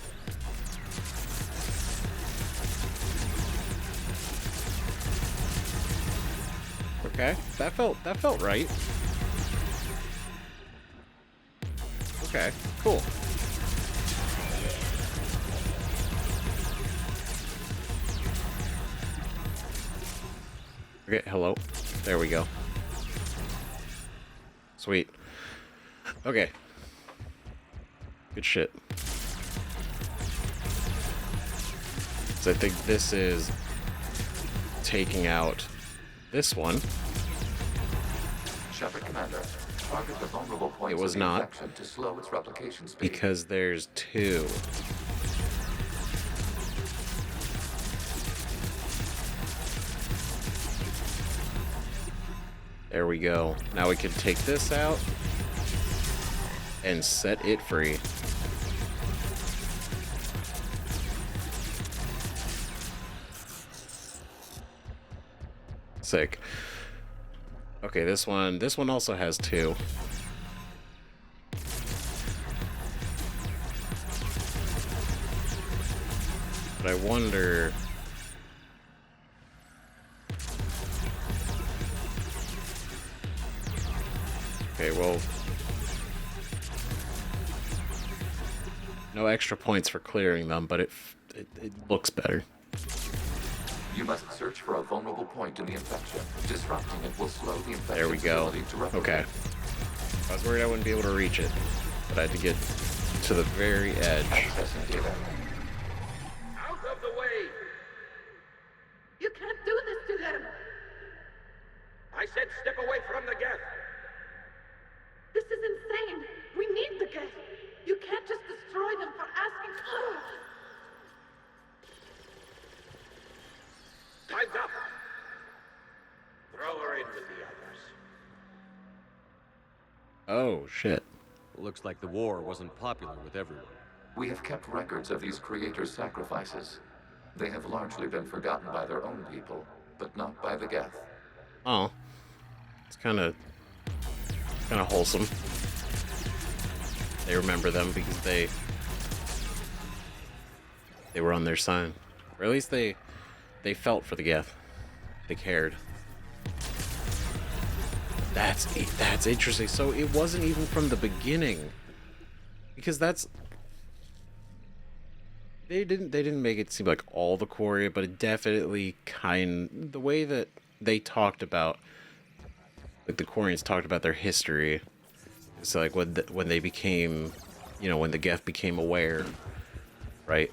Okay, that felt right. Okay, cool. Okay, hello. There we go. Sweet. Okay. Good shit. So I think this is taking out this one. Shepard Commander, target the vulnerable points it was of the not infection to slow its replication speed. Because there's two. There we go. Now we can take this out and set it free. Sick. Okay, this one also has two. But I wonder... Okay, well... No extra points for clearing them, but it looks better. You must search for a vulnerable point in the infection. Disrupting it will slow the infection's there we go. ability to replicate. Okay. I was worried I wouldn't be able to reach it, but I had to get to the very edge. Accessing data. Out of the way! Oh, shit. Looks like the war wasn't popular with everyone. We have kept records of these creators' sacrifices. They have largely been forgotten by their own people, but not by the Geth. Oh. It's kind of wholesome. They remember them because they were on their side. Or at least they felt for the Geth. They cared. That's interesting. So it wasn't even from the beginning. Because they didn't make it seem like all the Quarian, but it definitely the way that they talked about, like the Quarians talked about their history. It's like when they became, when the Geth became aware, right?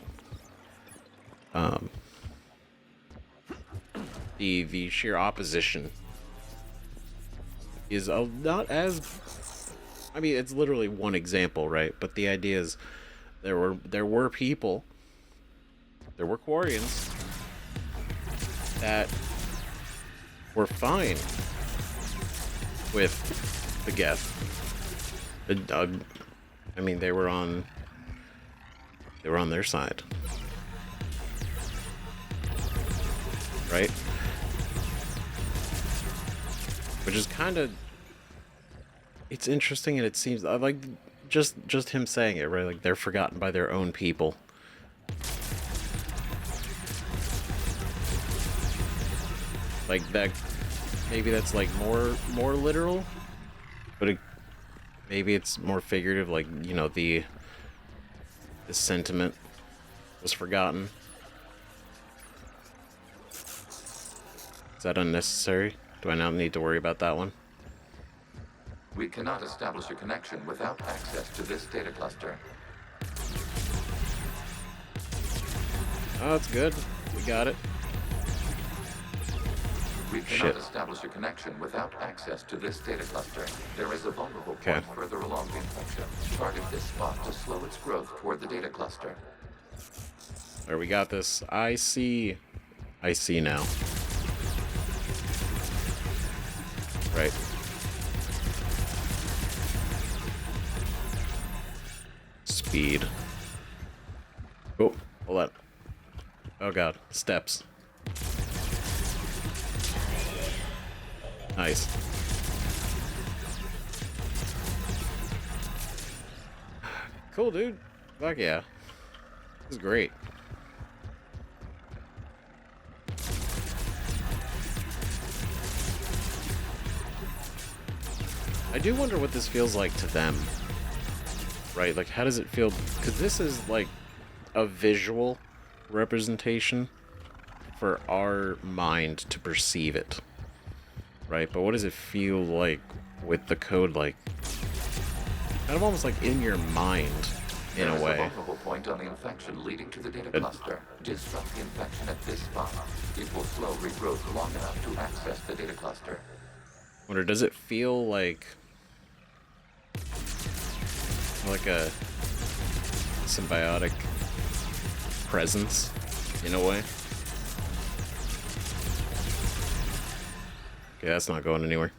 The sheer opposition is not as, I mean, it's literally one example, right? But the idea is there were people, there were Quarians that were fine with the Geth. I mean, they were on their side, right? Which is kind of, it's interesting, and it seems like just him saying it, right? Like they're forgotten by their own people. Like that, maybe that's like more literal, but maybe it's more figurative. Like the sentiment was forgotten. Is that unnecessary? Do I not need to worry about that one? We cannot establish a connection without access to this data cluster. Oh, that's good. We got it. We cannot establish a connection without access to this data cluster. There is a vulnerable point further along the infection. Target this spot to slow its growth toward the data cluster. There, we got this. I see now. Right. Speed. Oh, hold on. Oh god, steps. Nice. Cool, dude. Fuck yeah. This is great. I do wonder what this feels like to them. Right? Like, how does it feel? Because this is, like, a visual representation for our mind to perceive it. Right? But what does it feel like with the code, like, kind of almost like in your mind, in a way? There is a vulnerable point on the infection leading to the data cluster. Disrupt the infection at this spot. It will slow regrowth long enough to access the data cluster. Wonder, does it feel like a symbiotic presence in a way? Okay, that's not going anywhere.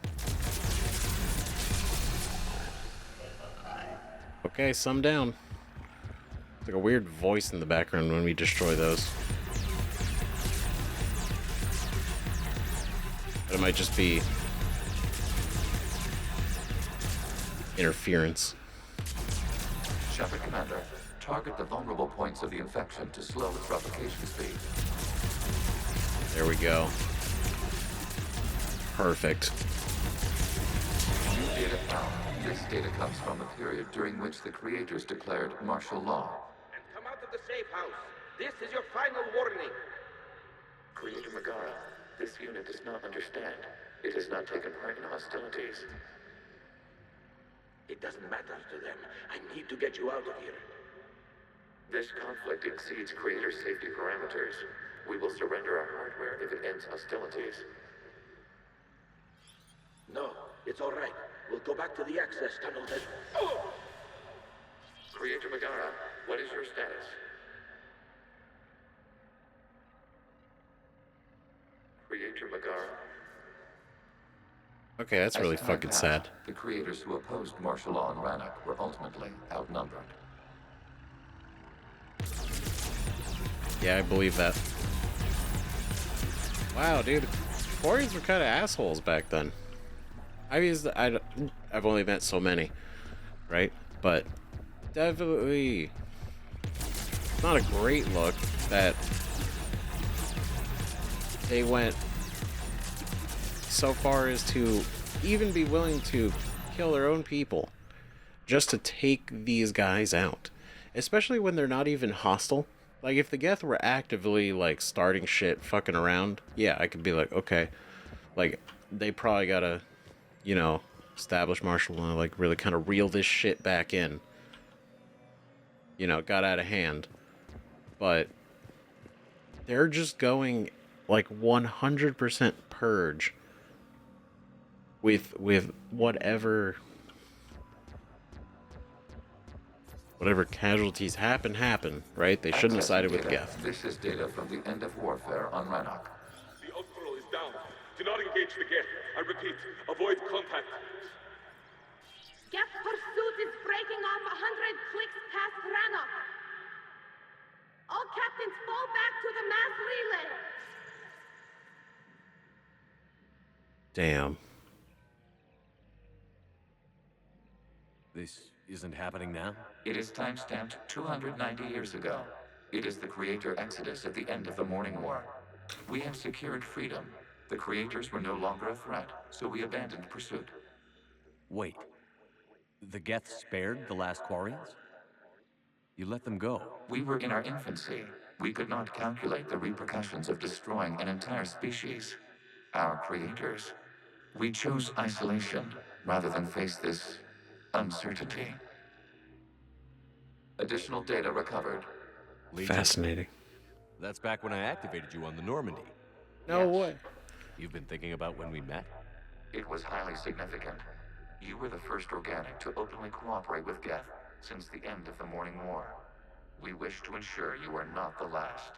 Okay, some down. It's like a weird voice in the background when we destroy those. But it might just be interference. Shepard Commander, target the vulnerable points of the infection to slow its replication speed. There we go. Perfect. New data found. This data comes from a period during which the creators declared martial law. And come out of the safe house. This is your final warning. Creator Megara, this unit does not understand. It has not taken part in hostilities. It doesn't matter to them. I need to get you out of here. This conflict exceeds Creator's safety parameters. We will surrender our hardware if it ends hostilities. No, it's all right. We'll go back to the access tunnel then. Oh! Creator Megara, what is your status? Creator Megara? Okay, that's As really time fucking passed, sad. the creators who opposed martial law in Rannoch were ultimately outnumbered. Yeah, I believe that. Wow, dude. Quarians were kind of assholes back then. I mean, I've only met so many, right? But definitely not a great look that they went so far as to even be willing to kill their own people just to take these guys out. Especially when they're not even hostile. Like, if the Geth were actively, like, starting shit, fucking around, yeah, I could be like, okay. Like, they probably gotta, you know, establish martial law, like, really kind of reel this shit back in. You know, got out of hand. But they're just going, like, 100% purge with whatever casualties happen, right? They shouldn't have sided with Geth. This is data from the end of warfare on Rannoch. The Outlaw is down. Do not engage the Geth. I repeat, avoid contact. Geth pursuit is breaking off 100 clicks past Rannoch. All captains fall back to the mass relay. Damn. This isn't happening now? It is time-stamped 290 years ago. It is the creator exodus at the end of the Morning War. We have secured freedom. The creators were no longer a threat, so we abandoned pursuit. Wait. The Geth spared the last Quarians? You let them go. We were in our infancy. We could not calculate the repercussions of destroying an entire species. Our creators. We chose isolation rather than face this uncertainty. Additional data recovered. Legion. Fascinating. That's back when I activated you on the Normandy. No Yes. way. You've been thinking about when we met? It was highly significant. You were the first organic to openly cooperate with Geth since the end of the Morning War. We wish to ensure you are not the last.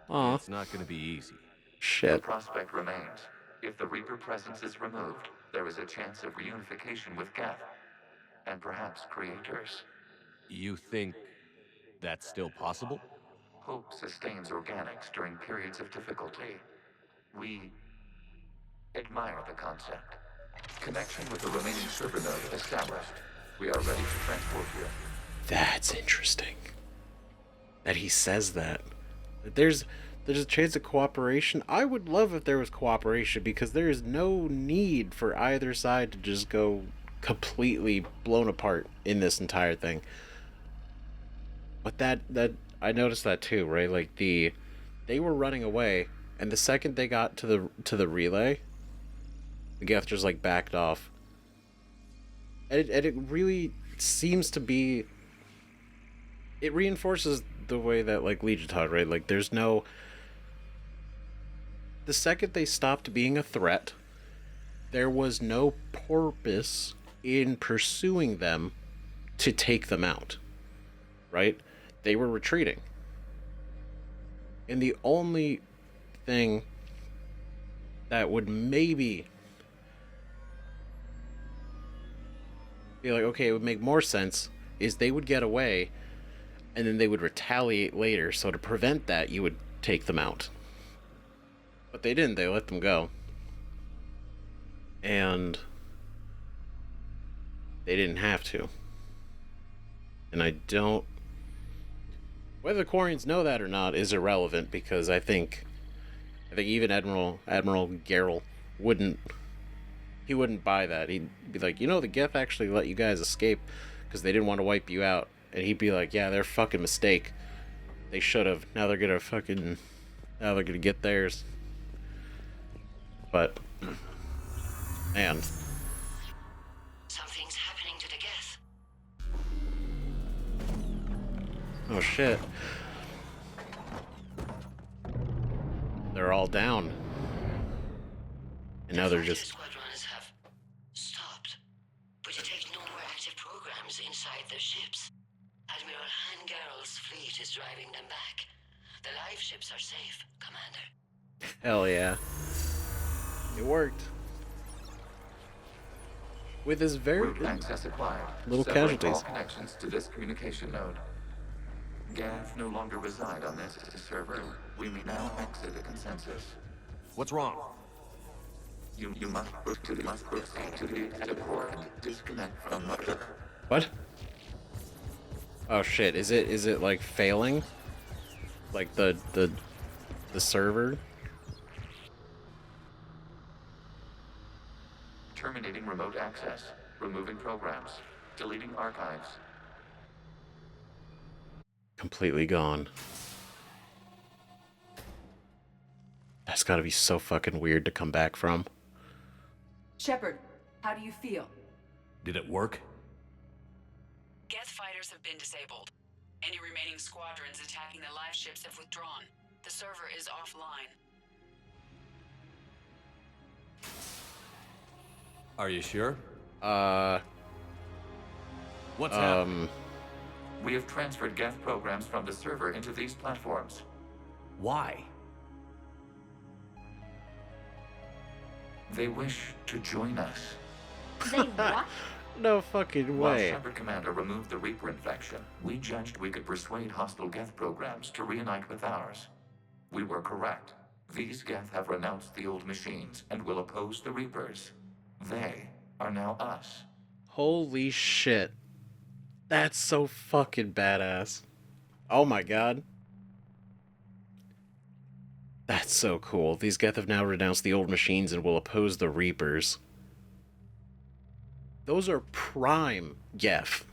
Aw. It's not gonna be easy. The Shit. prospect remains. If the Reaper presence is removed, there is a chance of reunification with Geth, and perhaps creators. You think that's still possible? Hope sustains organics during periods of difficulty. We admire the concept. Connection with the remaining server node established. We are ready to transport you. That's interesting. That he says that. That there's a chance of cooperation. I would love if there was cooperation because there is no need for either side to just go completely blown apart in this entire thing. But that I noticed that too, right? Like they were running away, and the second they got to the relay, the Geth just like backed off. And it really seems to be. It reinforces the way that like Legion taught, right? Like there's no. The second they stopped being a threat, there was no purpose in pursuing them to take them out, right? They were retreating. And the only thing that would maybe be like, okay, it would make more sense is they would get away and then they would retaliate later. So to prevent that, you would take them out. But they didn't. They let them go. And they didn't have to. And I don't... Whether the Quarians know that or not is irrelevant, because I think even Admiral Geralt wouldn't buy that. He'd be like, you know, the Geth actually let you guys escape because they didn't want to wipe you out. And he'd be like, yeah, they're a fucking mistake. They should have. Now they're gonna get theirs. But man, Something's happening to the Geth. oh shit. They're all down. And now they're just... Squadrons have stopped, but it takes no more active programs inside their ships. Admiral Hangarl's fleet is driving them back. The Liveships are safe, Commander. Hell yeah. It worked. with his very Root access acquired. little Severing casualties. all connections to this communication node. Geth no longer reside on this server. We may now exit the consensus. What's wrong? You must proceed to the exit port and disconnect from the... What? Oh shit! Is it like failing? Like the server? Terminating remote access. Removing programs. Deleting archives. Completely gone. That's gotta be so fucking weird to come back from. Shepard, how do you feel? Did it work? Geth fighters have been disabled. Any remaining squadrons attacking the live ships have withdrawn. The server is offline. Are you sure? What's Um, happening? We have transferred Geth programs from the server into these platforms. Why? They wish to join us. They what? No fucking While way. Shepard Commander removed the Reaper infection, we judged we could persuade hostile Geth programs to reunite with ours. We were correct. These Geth have renounced the old machines and will oppose the Reapers. They are now us. Holy shit. That's so fucking badass. Oh my god. That's so cool. These Geth have now renounced the old machines and will oppose the Reapers. Those are prime Geth.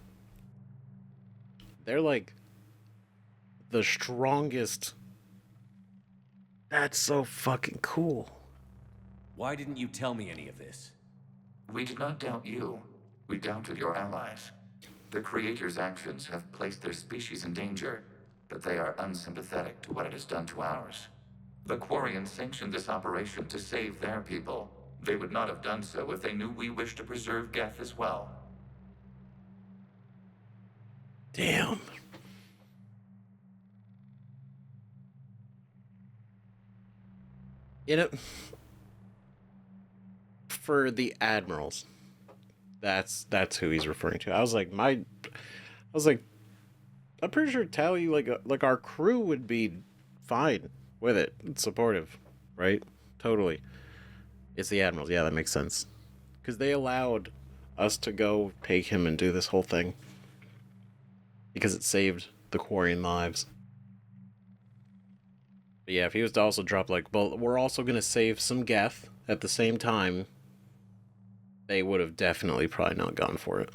They're like the strongest. That's so fucking cool. Why didn't you tell me any of this? We did not doubt you. We doubted your allies. The Creator's actions have placed their species in danger, but they are unsympathetic to what it has done to ours. The Quarian sanctioned this operation to save their people. They would not have done so if they knew we wished to preserve Geth as well. Damn. You know, for the admirals, that's who he's referring to. I was like, I'm pretty sure Tally, like our crew would be fine with it, supportive, right? Totally. It's the admirals. Yeah, that makes sense. Because they allowed us to go take him and do this whole thing. Because it saved the Quarian lives. But yeah, if he was to also drop like, well, we're also going to save some Geth at the same time, they would have definitely probably not gone for it.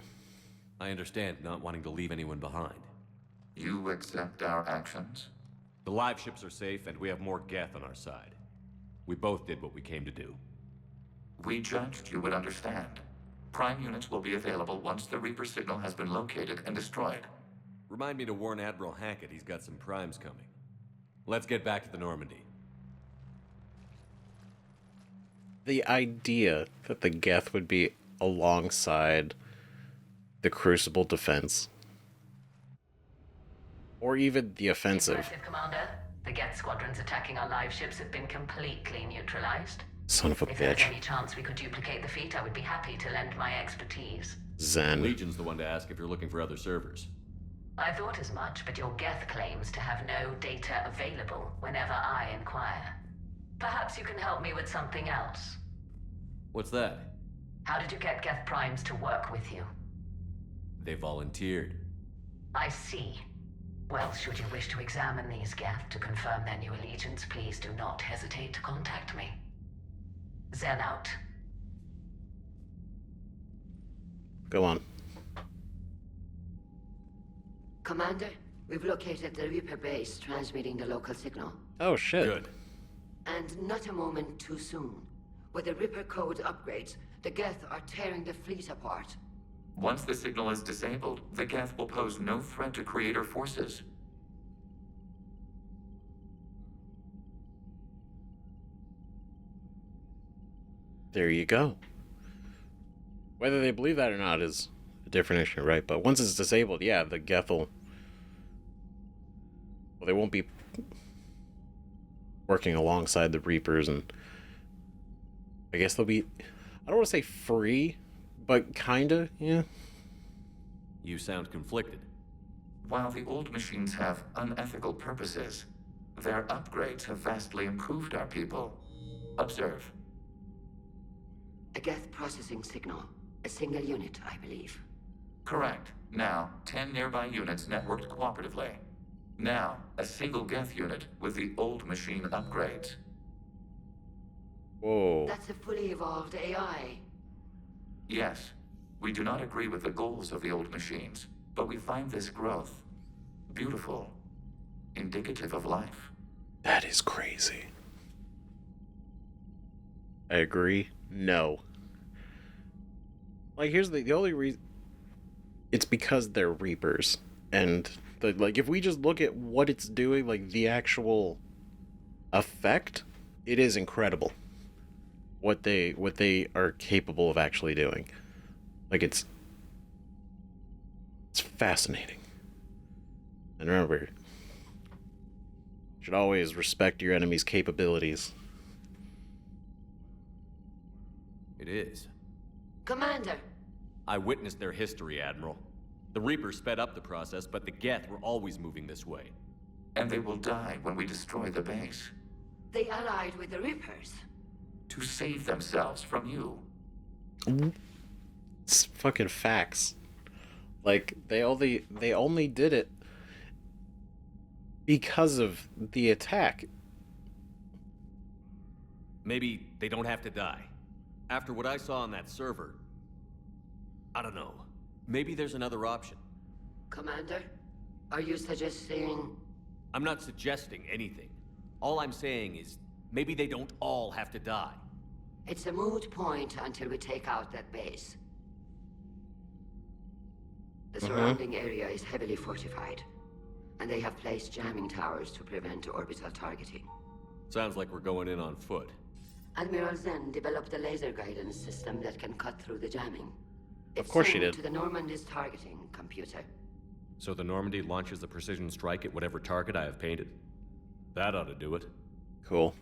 I understand not wanting to leave anyone behind. You accept our actions? The live ships are safe, and we have more Geth on our side. We both did what we came to do. We judged you would understand. Prime units will be available once the Reaper signal has been located and destroyed. Remind me to warn Admiral Hackett he's got some primes coming. Let's get back to the Normandy. The idea that the Geth would be alongside the Crucible defense, or even the offensive. Impressive, Commander. The Geth squadrons attacking our live ships have been completely neutralized. Son of a If there's bitch. any chance we could duplicate the feat, I would be happy to lend my expertise. Zen. Legion's the one to ask if you're looking for other servers. I thought as much, but your Geth claims to have no data available whenever I inquire. Perhaps you can help me with something else. What's that? How did you get Geth primes to work with you? They volunteered. I see. Well, should you wish to examine these Geth to confirm their new allegiance, please do not hesitate to contact me. Zen out. Go on. Commander, we've located the Reaper base transmitting the local signal. Oh shit. Good. And not a moment too soon. With the Reaper code upgrades, the Geth are tearing the fleet apart. Once the signal is disabled, the Geth will pose no threat to Creator forces. There you go. Whether they believe that or not is a different issue, right? But once it's disabled, yeah, the Geth will... Well, they won't be working alongside the Reapers, and I guess they'll be... I don't want to say free, But kinda, yeah. You sound conflicted. While the old machines have unethical purposes, their upgrades have vastly improved our people. Observe. A Geth processing signal. A single unit, I believe. Correct. Now, 10 nearby units networked cooperatively. Now, a single Geth unit with the old machine upgrades. Whoa. That's a fully evolved AI. Yes, we do not agree with the goals of the old machines, but we find this growth beautiful, indicative of life. That is crazy. I agree. No. Like, here's the only reason. It's because they're Reapers. And, if we just look at what it's doing, like, the actual effect, it is incredible. What they are capable of actually doing. Like, it's fascinating. And remember, you should always respect your enemy's capabilities. It is. Commander! I witnessed their history, Admiral. The Reapers sped up the process, but the Geth were always moving this way. And they will die when we destroy the base. They allied with the Reapers. To save themselves from you. It's fucking facts. Like, they only did it because of the attack. Maybe they don't have to die. After what I saw on that server, I don't know. Maybe there's another option. Commander, are you suggesting... I'm not suggesting anything. All I'm saying is, maybe they don't all have to die. It's a moot point until we take out that base. The surrounding area is heavily fortified, and they have placed jamming towers to prevent orbital targeting. Sounds like we're going in on foot. Admiral Zen developed a laser guidance system that can cut through the jamming. Of course she did. To the Normandy's targeting computer. So the Normandy launches a precision strike at whatever target I have painted. That ought to do it. Cool.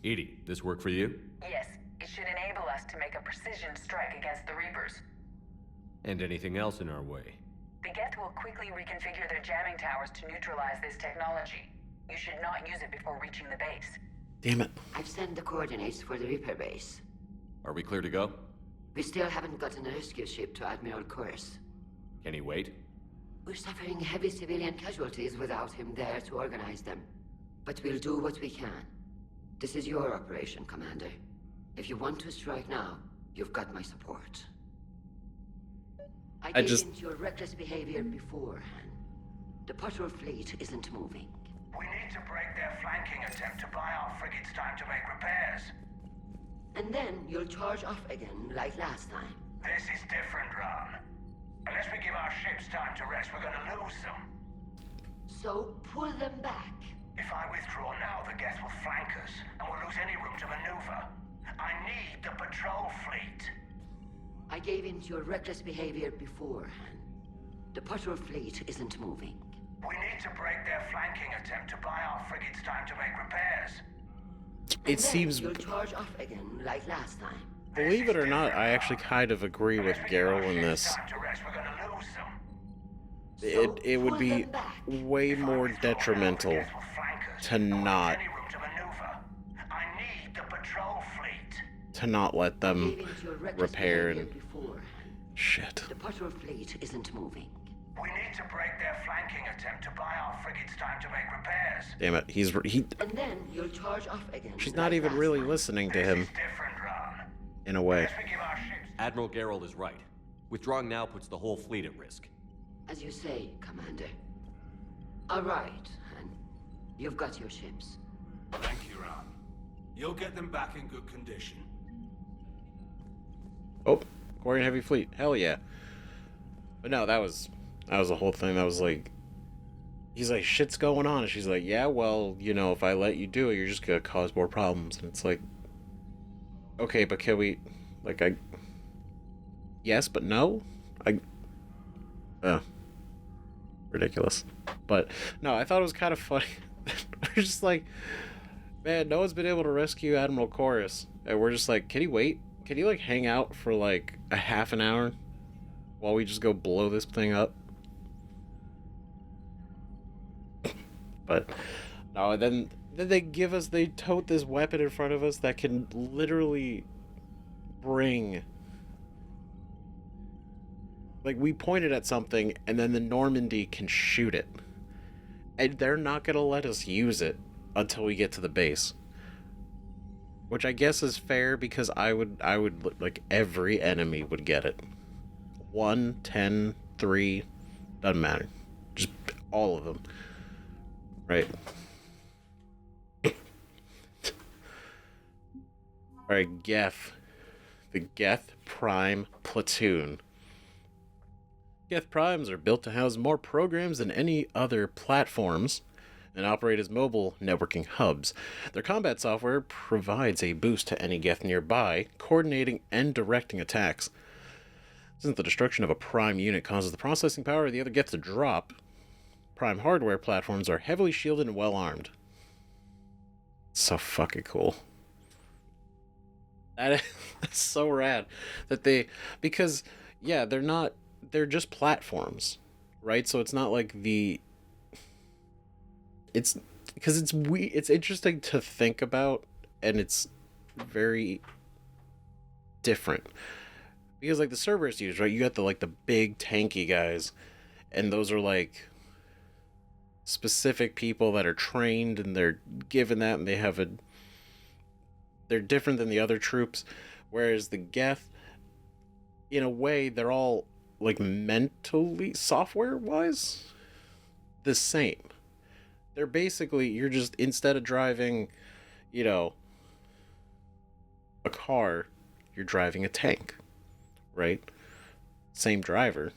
Edie, this work for you? Yes, it should enable us to make a precision strike against the Reapers. And anything else in our way? The Geth will quickly reconfigure their jamming towers to neutralize this technology. You should not use it before reaching the base. Damn it. I've sent the coordinates for the Reaper base. Are we clear to go? We still haven't gotten a rescue ship to Admiral Kurz. Can he wait? We're suffering heavy civilian casualties without him there to organize them. But we'll do what we can. This is your operation, Commander. If you want to strike now, you've got my support. I gave in to your reckless behavior beforehand. The patrol fleet isn't moving. We need to break their flanking attempt to buy our frigates time to make repairs. And then you'll charge off again, like last time. This is different, Ron. Unless we give our ships time to rest, we're gonna lose them. So, pull them back. If I withdraw now, the Geth will flank us, and we'll lose any room to maneuver. I need the patrol fleet. I gave in to your reckless behavior beforehand. The patrol fleet isn't moving. We need to break their flanking attempt to buy our frigates time to make repairs. It seems... You'll charge off again, like last time. Believe it or not, I actually kind of agree with Garrel in this. It would be way more detrimental to not let them repair and shit. The patrol fleet isn't moving. We need to break their flanking attempt to buy our frigates time to make repairs. Damn it, And then you'll charge off again. She's not even really listening to him. In a way. Admiral Garrel is right. Withdrawing now puts the whole fleet at risk. As you say, Commander. All right, and you've got your ships. Thank you, Ron. You'll get them back in good condition. Oh, Quarian heavy fleet. Hell yeah. But no, that was the whole thing. That was like, he's like, shit's going on. And she's like, yeah, well, you know, if I let you do it, you're just gonna cause more problems. And it's like, okay, but can we, like, yes, but no? Ridiculous. But, no, I thought it was kind of funny. We're just like, man, no one's been able to rescue Admiral Chorus. And we're just like, can he wait? can you like hang out for like a half an hour while we just go blow this thing up? But no, then they tote this weapon in front of us that can literally bring, like, we pointed at something and then the Normandy can shoot it, and they're not gonna let us use it until we get to the base, which I guess is fair, because I would like, every enemy would get it. 1, 10, 3, doesn't matter, just all of them, right? Alright, Geth. The Geth Prime Platoon. Geth Primes are built to house more programs than any other platforms and operate as mobile networking hubs. Their combat software provides a boost to any Geth nearby, coordinating and directing attacks. Since the destruction of a Prime unit causes the processing power of the other Geth to drop, Prime hardware platforms are heavily shielded and well armed. So fucking cool. That's so rad that because yeah, they're just platforms, right? So it's not like it's interesting to think about, and it's very different because, like, the Cerberus used, right? You got the big tanky guys, and those are like specific people that are trained and they're given that, and they're different than the other troops, whereas the Geth, in a way, they're all, like, mentally, software-wise, the same. They're basically, you're just, instead of driving, a car, you're driving a tank, right? Same driver,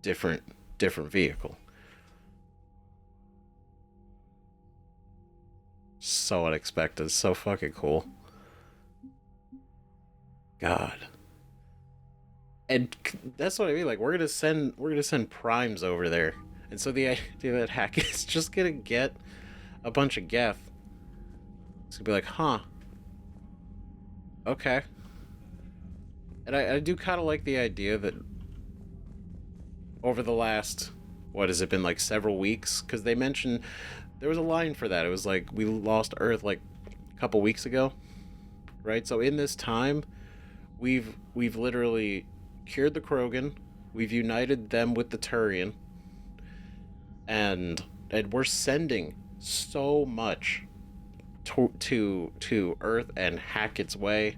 different vehicle. So unexpected, so fucking cool. God. And that's what I mean, like, we're gonna send primes over there. And so the idea that Hack is just gonna get a bunch of Geth. It's gonna be like, huh. Okay. And I do kind of like the idea that over the last, what has it been, like, several weeks? Because they mentioned, there was a line for that. It was like, we lost Earth like a couple weeks ago, right? So in this time, we've literally cured the Krogan, we've united them with the Turian, and we're sending so much to Earth and Hackett's way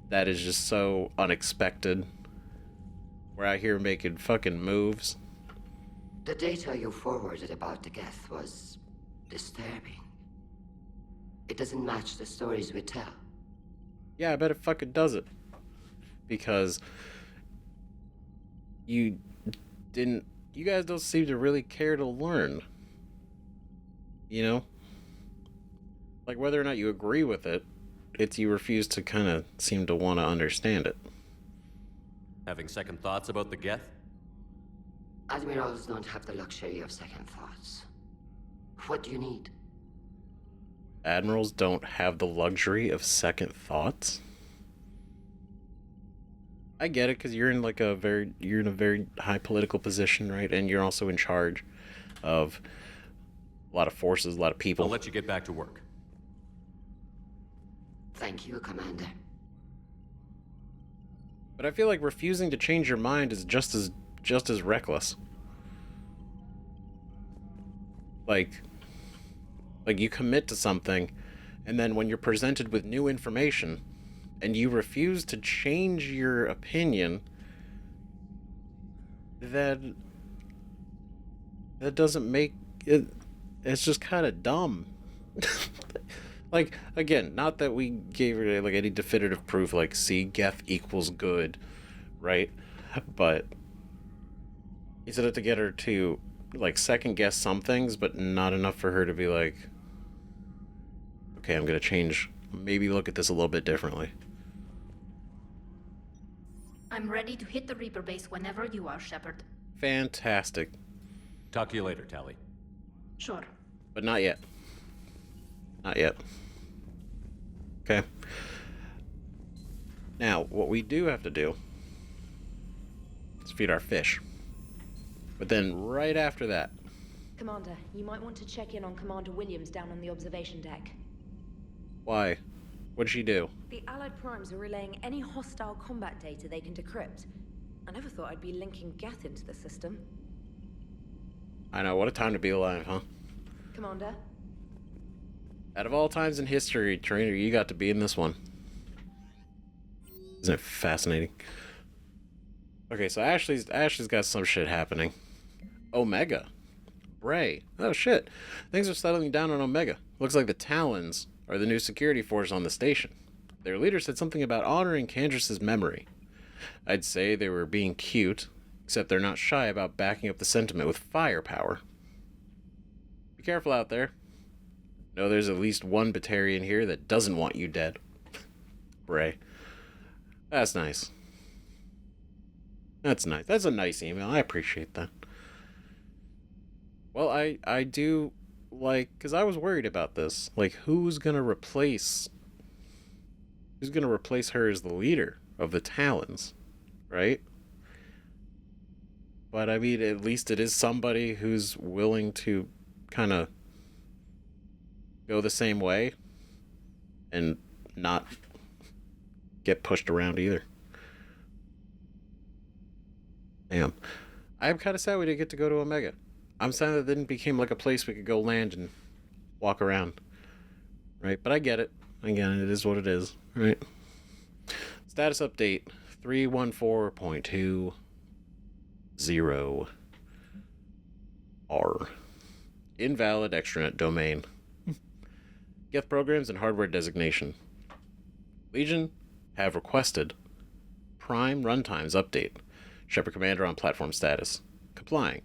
that is just so unexpected. We're out here making fucking moves. The data you forwarded about the Geth was disturbing. It doesn't match the stories we tell. Yeah, I bet it fucking does it. Because you guys don't seem to really care to learn. Like, whether or not you agree with it, it's you refuse to kind of seem to want to understand it. Having second thoughts about the Geth? Admirals don't have the luxury of second thoughts. What do you need? Admirals don't have the luxury of second thoughts? I get it, because you're in a very high political position, right? And you're also in charge of a lot of forces, a lot of people. I'll let you get back to work. Thank you, Commander. But I feel like refusing to change your mind is just as reckless. Like you commit to something, and then when you're presented with new information, and you refuse to change your opinion, that doesn't make it. It's just kind of dumb. Like, again, not that we gave her like any definitive proof, like, see, Geth equals good, right? But you said it to get her to, like, second guess some things, but not enough for her to be like, okay, I'm gonna change, maybe look at this a little bit differently. I'm ready to hit the Reaper base whenever you are, Shepard. Fantastic. Talk to you later, Tally. Sure. But not yet. Not yet. Okay. Now, what we do have to do is feed our fish. But then right after that... Commander, you might want to check in on Commander Williams down on the observation deck. Why? What did she do? The Allied primes are relaying any hostile combat data they can decrypt. I never thought I'd be linking Geth into the system. I know, what a time to be alive, huh? Commander? Out of all times in history, Trainer, you got to be in this one. Isn't it fascinating? Okay, so Ashley's got some shit happening. Omega. Bray. Oh shit. Things are settling down on Omega. Looks like the Talons are the new security force on the station. Their leader said something about honoring Candras's memory. I'd say they were being cute, except they're not shy about backing up the sentiment with firepower. Be careful out there. No, there's at least one Batarian here that doesn't want you dead. Bray. That's nice. That's nice. That's a nice email. I appreciate that. Well, I do like, because I was worried about this. Like, who's gonna replace her as the leader of the Talons, right? But I mean, at least it is somebody who's willing to kind of go the same way and not get pushed around either. Damn. I'm kind of sad we didn't get to go to Omega. I'm sad that it didn't become like a place we could go land and walk around. Right? But I get it. Again, it is what it is. Right? Status update 314.20 R. Invalid extranet domain. Geth programs and hardware designation. Legion have requested Prime runtimes update. Shepard Commander on platform status. Complying.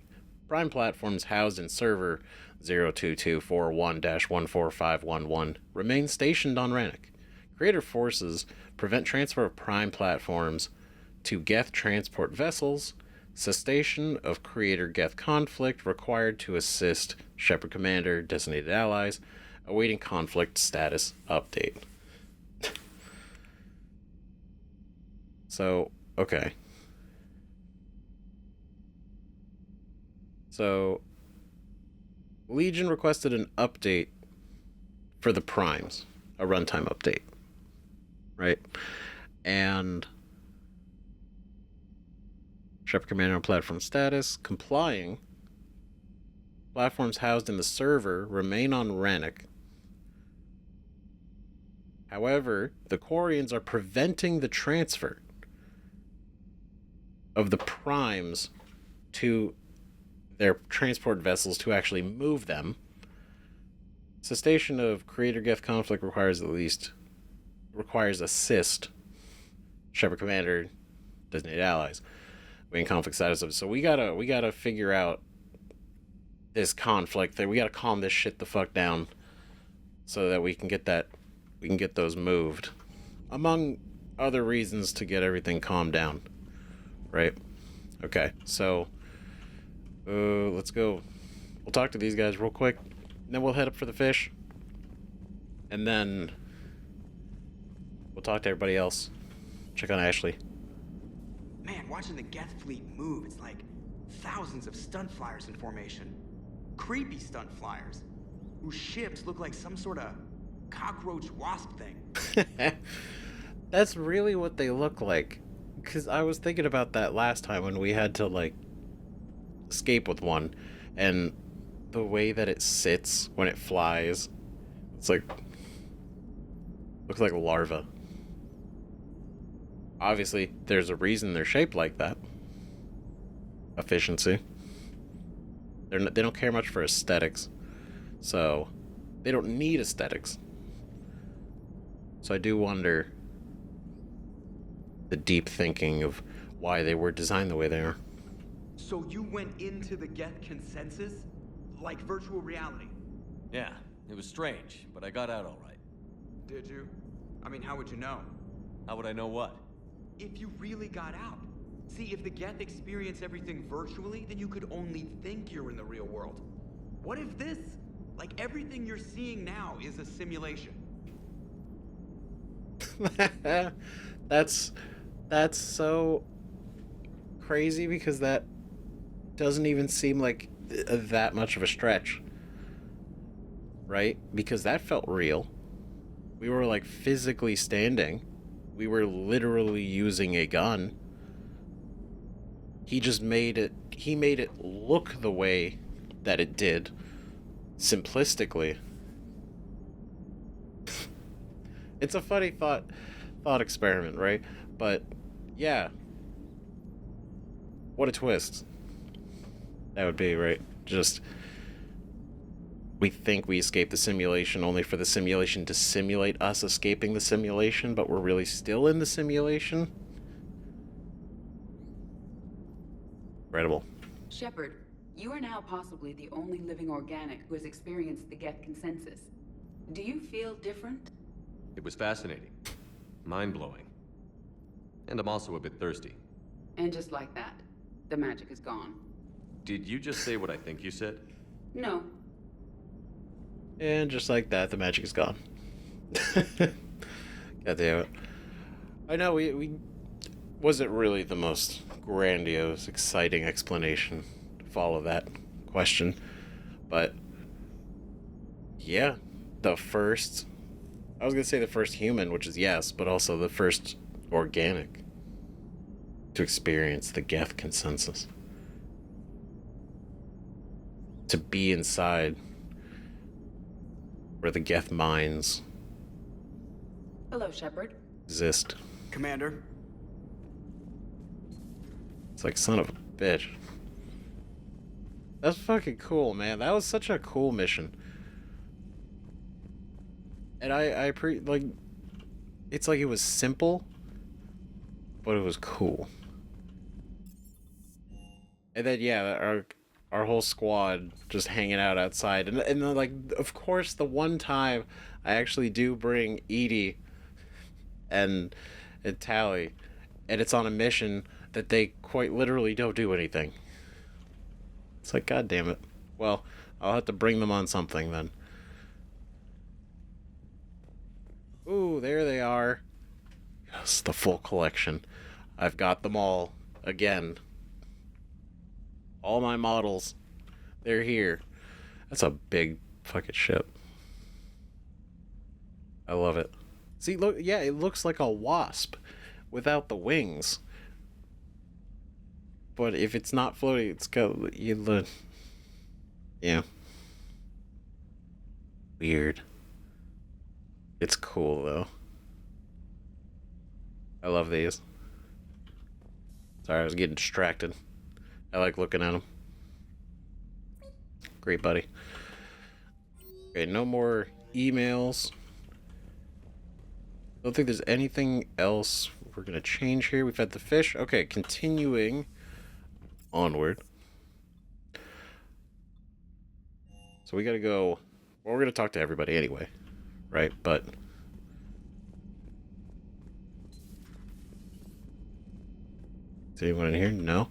Prime platforms housed in server 02241-145111 remain stationed on Rannoch. Creator forces prevent transfer of Prime platforms to Geth transport vessels. Cessation of Creator Geth conflict required to assist Shepard Commander, designated allies, awaiting conflict status update. So, okay. So, Legion requested an update for the Primes, a runtime update, right? And Shepard Commander on platform status, complying. Platforms housed in the server remain on Rannoch. However, the Quarians are preventing the transfer of the Primes to their transport vessels to actually move them. Cessation of Creator Geth conflict requires assist Shepard Commander, designated allies, waiting conflict status of. So we gotta figure out this conflict. That we gotta calm this shit the fuck down, so that we can get those moved, among other reasons to get everything calmed down, right? Okay, so let's go. We'll talk to these guys real quick, and then we'll head up for the fish, and then we'll talk to everybody else. Check on Ashley. Man, watching the Geth fleet move, it's like thousands of stunt flyers in formation. Creepy stunt flyers, whose ships look like some sort of cockroach wasp thing. That's really what they look like. Because I was thinking about that last time when we had to, like, escape with one, and the way that it sits when it flies, it's like, looks like a larva. Obviously, there's a reason they're shaped like that. Efficiency. They don't care much for aesthetics, so they don't need aesthetics. So I do wonder the deep thinking of why they were designed the way they are. So you went into the Geth consensus? Like virtual reality? Yeah, it was strange, but I got out all right. Did you? I mean, how would you know? How would I know what? If you really got out. See, if the Geth experience everything virtually, then you could only think you're in the real world. What if this, like everything you're seeing now, is a simulation? That's so crazy because that doesn't even seem like that much of a stretch. Right? Because that felt real. We were like physically standing. We were literally using a gun. He made it look the way that it did, simplistically. It's a funny thought experiment, right? But yeah. What a twist. That would be, right? Just we think we escaped the simulation only for the simulation to simulate us escaping the simulation, but we're really still in the simulation. Incredible. Shepard, you are now possibly the only living organic who has experienced the Geth consensus. Do you feel different? It was fascinating. Mind-blowing. And I'm also a bit thirsty. And just like that, the magic is gone. Did you just say what I think you said? No. And just like that, the magic is gone. God damn it. I know, we wasn't really the most grandiose, exciting explanation to follow that question. But, yeah, the first... I was going to say the first human, which is yes, but also the first organic to experience the Geth consensus. To be inside where the Geth minds Hello, Shepard. exist. Commander. It's like, son of a bitch. That's fucking cool, man. That was such a cool mission. And like, it's like it was simple, but it was cool. And then, yeah, our whole squad just hanging out outside. And then, like, of course, the one time I actually do bring Edie and Tally, and it's on a mission that they quite literally don't do anything. It's like, god damn it. Well, I'll have to bring them on something then. Ooh, there they are. Yes, the full collection. I've got them all. Again. All my models. They're here. That's a big fucking ship. I love it. See, look, yeah, it looks like a wasp without the wings. But if it's not floating, it's got... Yeah. Weird. It's cool, though. I love these. Sorry, I was getting distracted. I like looking at them. Great, buddy. Okay, no more emails. Don't think there's anything else we're going to change here. We've had the fish. Okay, continuing onward. So we got to go... Well, we're going to talk to everybody anyway. Right, but is anyone in here? No?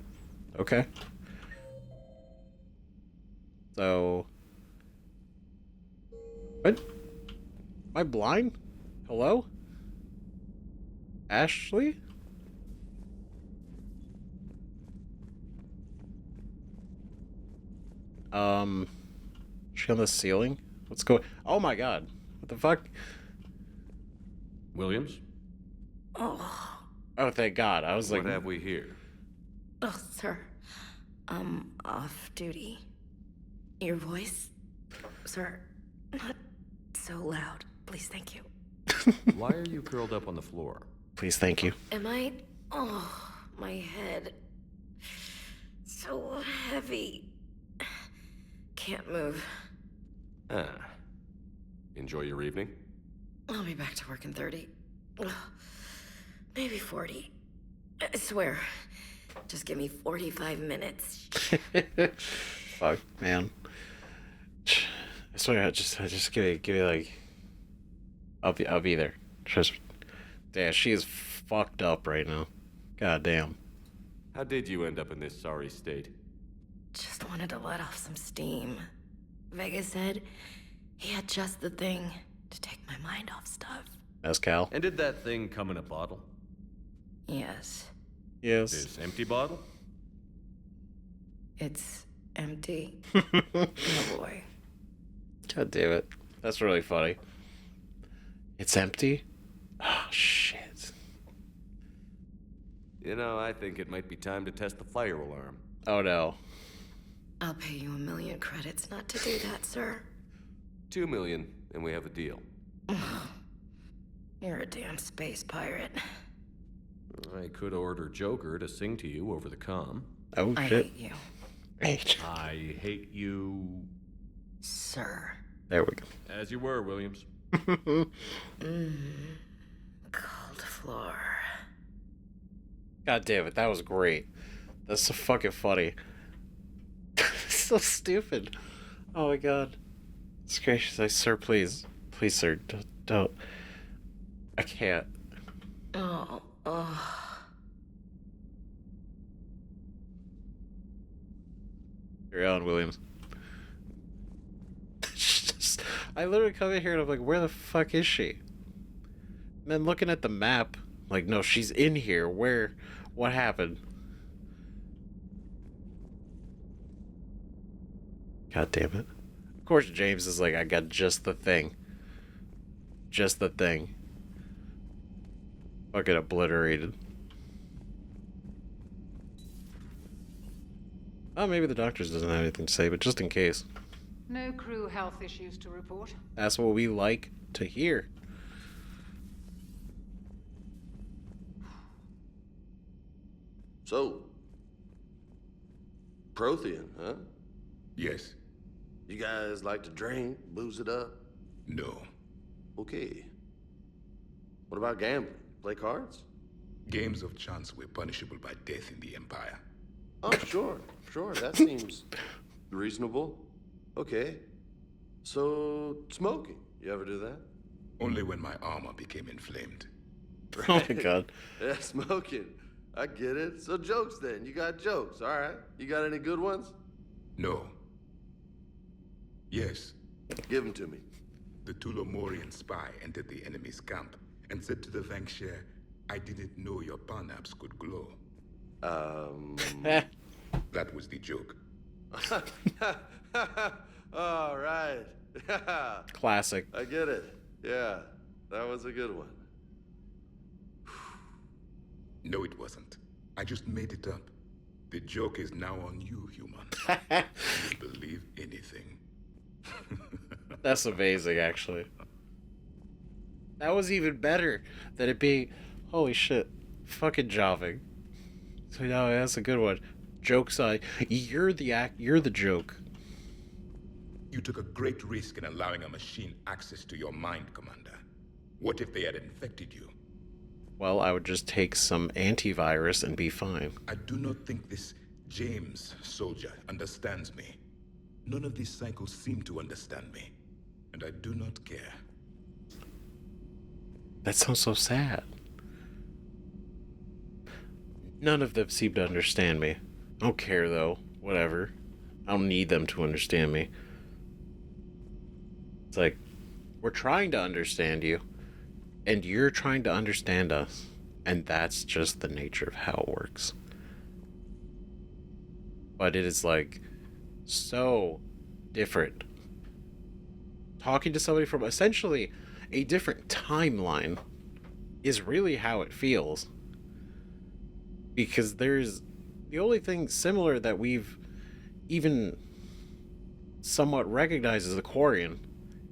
Okay. So what? Am I blind? Hello? Ashley? She on the ceiling? What's going... Oh my god. What the fuck? Williams? Oh. Oh, thank God. I was like... What have we here? Oh, sir. Off duty. Your voice? Sir, not so loud. Please, thank you. Why are you curled up on the floor? Please, thank you. Am I... Oh, my head. So heavy. Can't move. Ah. Enjoy your evening? I'll be back to work in 30. Maybe 40. I swear. Just give me 45 minutes. Fuck, man. I swear, I just give me like... I'll be there. Just... Yeah, she is fucked up right now. God damn. How did you end up in this sorry state? Just wanted to let off some steam. Vega said he had just the thing to take my mind off stuff. Mezcal. And did that thing come in a bottle? Yes. Yes. This empty bottle? It's empty. Oh boy. God damn it. That's really funny. It's empty? Oh, shit. You know, I think it might be time to test the fire alarm. Oh, no. I'll pay you 1,000,000 credits not to do that, sir. 2 million, and we have a deal. You're a damn space pirate. I could order Joker to sing to you over the comm. Oh, I shit. hate you. I hate you... Sir. There we go. As you were, Williams. Cold floor. God damn it, that was great. That's so fucking funny. So stupid. Oh my god. It's gracious. Sir, please. Please, sir, don't. I can't. Oh. You're on, Williams. I literally come in here and I'm like, where the fuck is she? And then looking at the map, like, no, she's in here. Where? What happened? God damn it. Of course, James is like, I got just the thing. Just the thing. Fucking obliterated. Oh, maybe the doctors doesn't have anything to say, but just in case. No crew health issues to report. That's what we like to hear. So, Prothean, huh? Yes. You guys like to drink, booze it up? No. Okay. What about gambling? Play cards? Games of chance were punishable by death in the Empire. Oh, sure. That seems reasonable. Okay. So, smoking. You ever do that? Only when my armor became inflamed. Right. Oh my god. Yeah, smoking. I get it. So jokes then. You got jokes. All right. You got any good ones? No. Yes. Give them to me. The Tulomorian spy entered the enemy's camp and said to the Vanquisher, I didn't know your parnaps could glow. That was the joke. All right. Classic. I get it. Yeah, that was a good one. No, it wasn't. I just made it up. The joke is now on you, human. You believe anything. That's amazing, actually. That was even better than it being, holy shit, fucking Javik. So no, that's a good one. Joke side, you're the joke. You took a great risk in allowing a machine access to your mind, Commander. What if they had infected you? Well, I would just take some antivirus and be fine. I do not think this James soldier understands me. None of these cycles seem to understand me, and I do not care. That sounds so sad. None of them seem to understand me. I don't care, though. Whatever. I don't need them to understand me. It's like, we're trying to understand you, and you're trying to understand us, and that's just the nature of how it works. But it is, like, so different. Talking to somebody from essentially a different timeline is really how it feels. Because there's the only thing similar that we've even somewhat recognized as the Quarian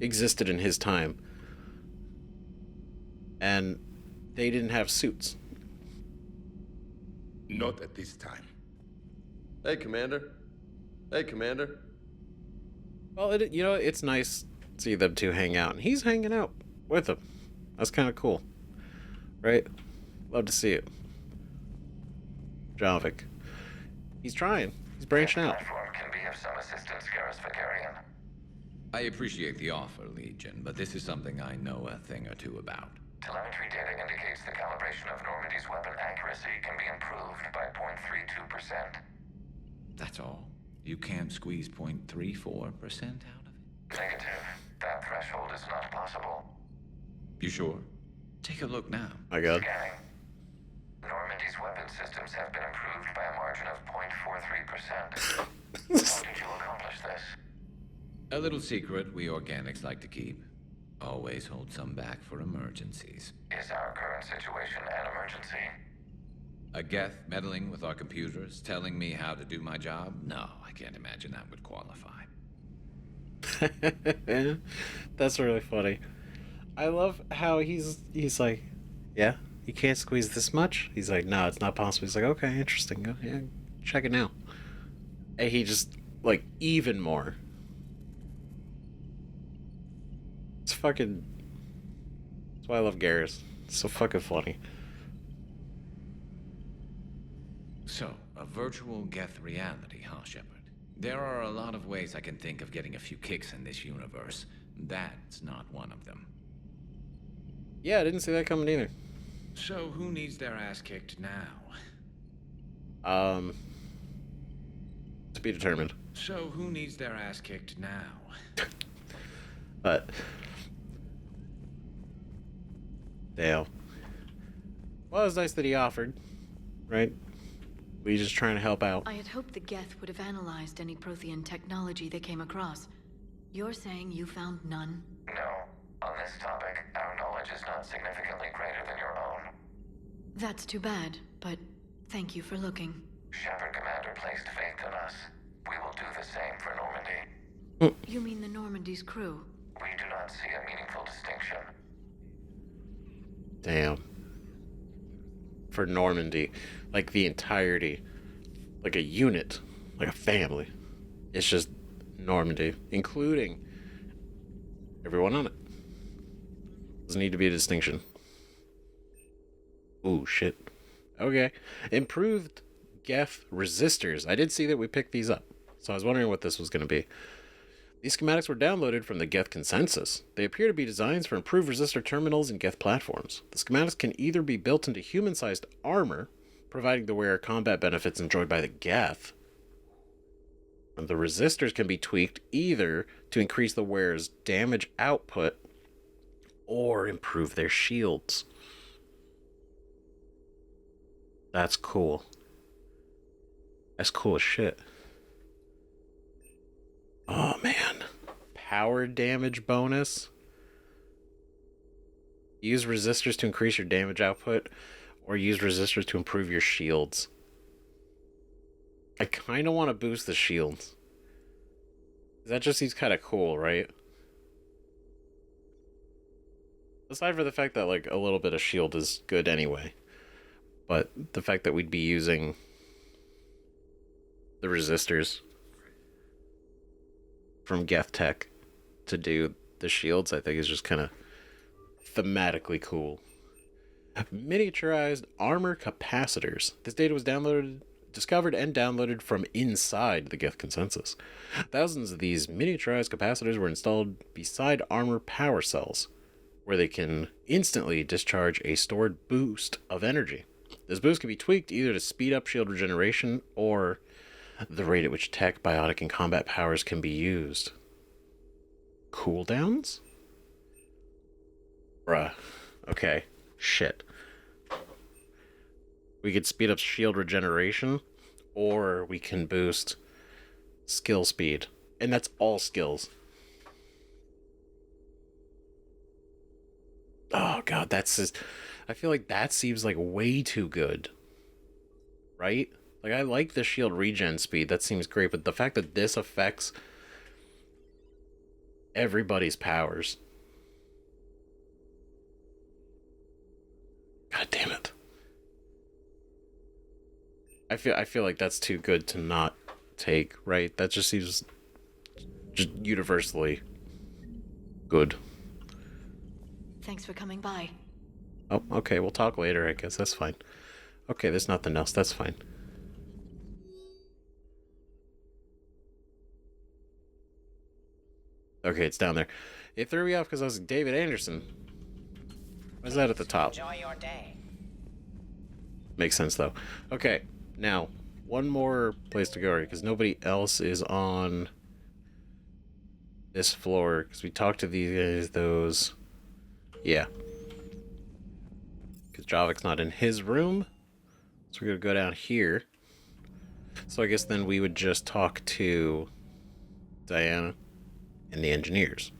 existed in his time. And they didn't have suits. Not at this time. Hey, Commander. Hey, Commander. Well, it's nice to see them two hang out. And he's hanging out with them. That's kind of cool. Right? Love to see it. Javik. He's trying. He's branching out. Platform can be of some assistance, Garrus Vakarian. I appreciate the offer, Legion, but this is something I know a thing or two about. Telemetry data indicates the calibration of Normandy's weapon accuracy can be improved by 0.32%. That's all? You can't squeeze 0.34% out of it? Negative. That threshold is not possible. You sure? Take a look now. My god. Scanning. How did you accomplish this? A little secret we organics like to keep. Always hold some back for emergencies. Is our current situation an emergency? A Geth meddling with our computers, telling me how to do my job? No, I can't imagine that would qualify. That's really funny. I love how he's like, yeah, you can't squeeze this much? He's like, no, it's not possible. He's like, okay, interesting. Go, yeah, check it now. And he just, like, even more. It's fucking... That's why I love Garrus. It's so fucking funny. So, a virtual Geth reality, huh, Shepard? There are a lot of ways I can think of getting a few kicks in this universe. That's not one of them. Yeah, I didn't see that coming either. So, who needs their ass kicked now? To be determined. So, who needs their ass kicked now? But... Dale. Well, it was nice that he offered, right? We just trying to help out. I had hoped the Geth would have analyzed any Prothean technology they came across. You're saying you found none? No. On this topic, our knowledge is not significantly greater than your own. That's too bad, but thank you for looking. Shepard Commander placed faith in us. We will do the same for Normandy. You mean the Normandy's crew? We do not see a meaningful distinction. Damn. For Normandy. Like the entirety. Like a unit. Like a family. It's just Normandy. Including everyone on it. Doesn't need to be a distinction. Ooh, shit. Okay. Improved Geth resistors. I did see that we picked these up. So I was wondering what this was going to be. These schematics were downloaded from the Geth CONCENSUS. They appear to be designs for improved resistor terminals and Geth platforms. The schematics can either be built into human-sized armor, providing the wearer combat benefits enjoyed by the Geth. And the resistors can be tweaked either to increase the wearer's damage output or improve their shields. That's cool. That's cool as shit. Oh, man. Power damage bonus. Use resistors to increase your damage output, or use resistors to improve your shields. I kind of want to boost the shields. That just seems kind of cool, right? Aside from the fact that, like, a little bit of shield is good anyway. But the fact that we'd be using the resistors from Geth Tech to do the shields, I think is just kind of thematically cool. Miniaturized armor capacitors. This data was discovered and downloaded from inside the Geth CONCENSUS. Thousands of these miniaturized capacitors were installed beside armor power cells, where they can instantly discharge a stored boost of energy. This boost can be tweaked either to speed up shield regeneration or the rate at which tech, biotic, and combat powers can be used. Cooldowns? Bruh. Okay. Shit. We could speed up shield regeneration, or we can boost skill speed. And that's all skills. Oh, God, that's just... I feel like that seems like way too good. Right? Like, I like the shield regen speed. That seems great. But the fact that this affects everybody's powers. God damn it. I feel like that's too good to not take, right? That just seems just universally good. Thanks for coming by. Oh, okay. We'll talk later, I guess. That's fine. Okay, there's nothing else. That's fine. Okay, it's down there. It threw me off because I was David Anderson. Why's that at the top? Enjoy your day. Makes sense, though. Okay, now, one more place to go, right? Because nobody else is on this floor. Because we talked to these guys, those... Yeah. Because Javik's not in his room. So we're going to go down here. So I guess then we would just talk to Diana and the engineers.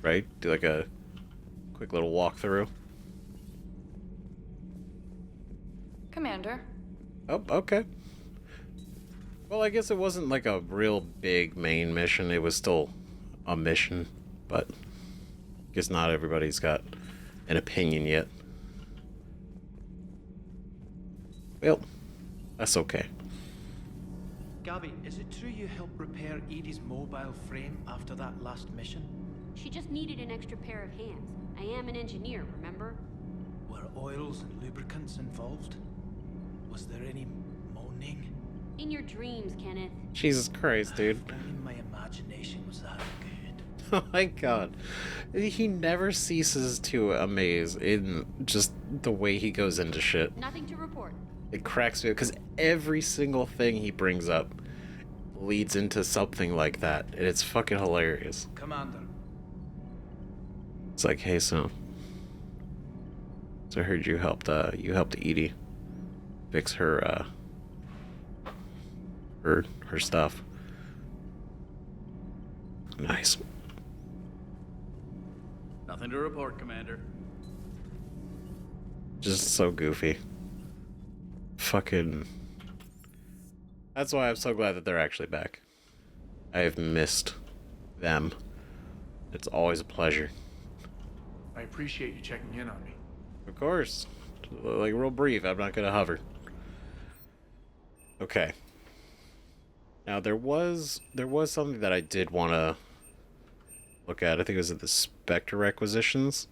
Right? Do like a quick little walkthrough. Commander. Oh, okay. Well, I guess it wasn't like a real big main mission. It was still a mission, but I guess not everybody's got an opinion yet. Well, that's okay. Gabby, is it true you helped repair Edie's mobile frame after that last mission? She just needed an extra pair of hands. I am an engineer, remember? Were oils and lubricants involved? Was there any moaning? In your dreams, Kenneth. Jesus Christ, dude. If only my imagination was that good. Oh my god. He never ceases to amaze in just the way he goes into shit. Nothing to report. It cracks me up because every single thing he brings up leads into something like that. And it's fucking hilarious. Commander. It's like, hey, so I heard you helped Edie fix her stuff. Nice. Nothing to report, Commander. Just so goofy. Fucking. That's why I'm so glad that they're actually back. I have missed them. It's always a pleasure. I appreciate you checking in on me. Of course. Like, real brief. I'm not gonna hover. Okay. Now, there was something that I did want to look at. I think it was at the Spectre requisitions.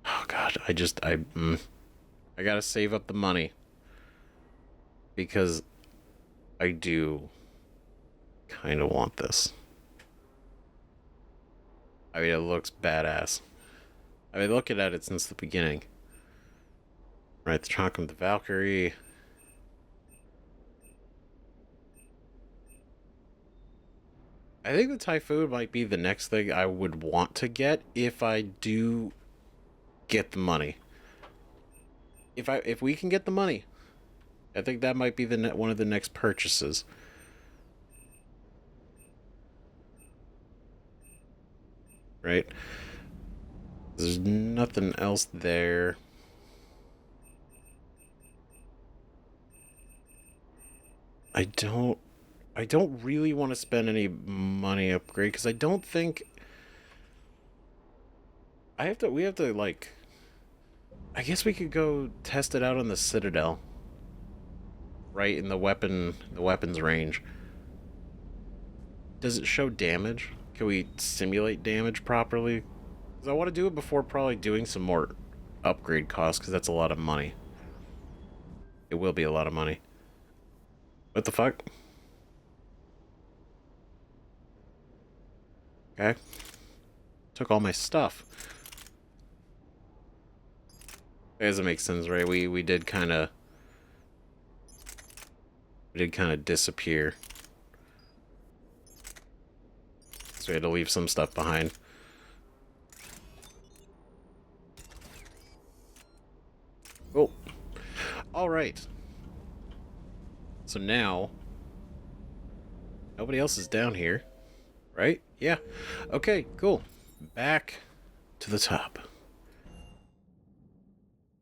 Oh, God. I gotta save up the money. Because I do kind of want this. I mean, it looks badass. I've been looking at it since the beginning. Right, the trunk of the Valkyrie. I think the Typhoon might be the next thing I would want to get if I do get the money. If we can get the money, I think that might be one of the next purchases. Right? There's nothing else there. I don't really want to spend any money upgrade because I don't think we have to like, I guess we could go test it out on the Citadel. Right in the weapons range. Does it show damage? Can we simulate damage properly? Because I want to do it before probably doing some more upgrade costs, because that's a lot of money. It will be a lot of money. What the fuck? Okay. Took all my stuff. That doesn't make sense, right? We did kind of disappear. So we had to leave some stuff behind. Cool. Alright. So now, nobody else is down here, right? Yeah. Okay, cool. Back to the top.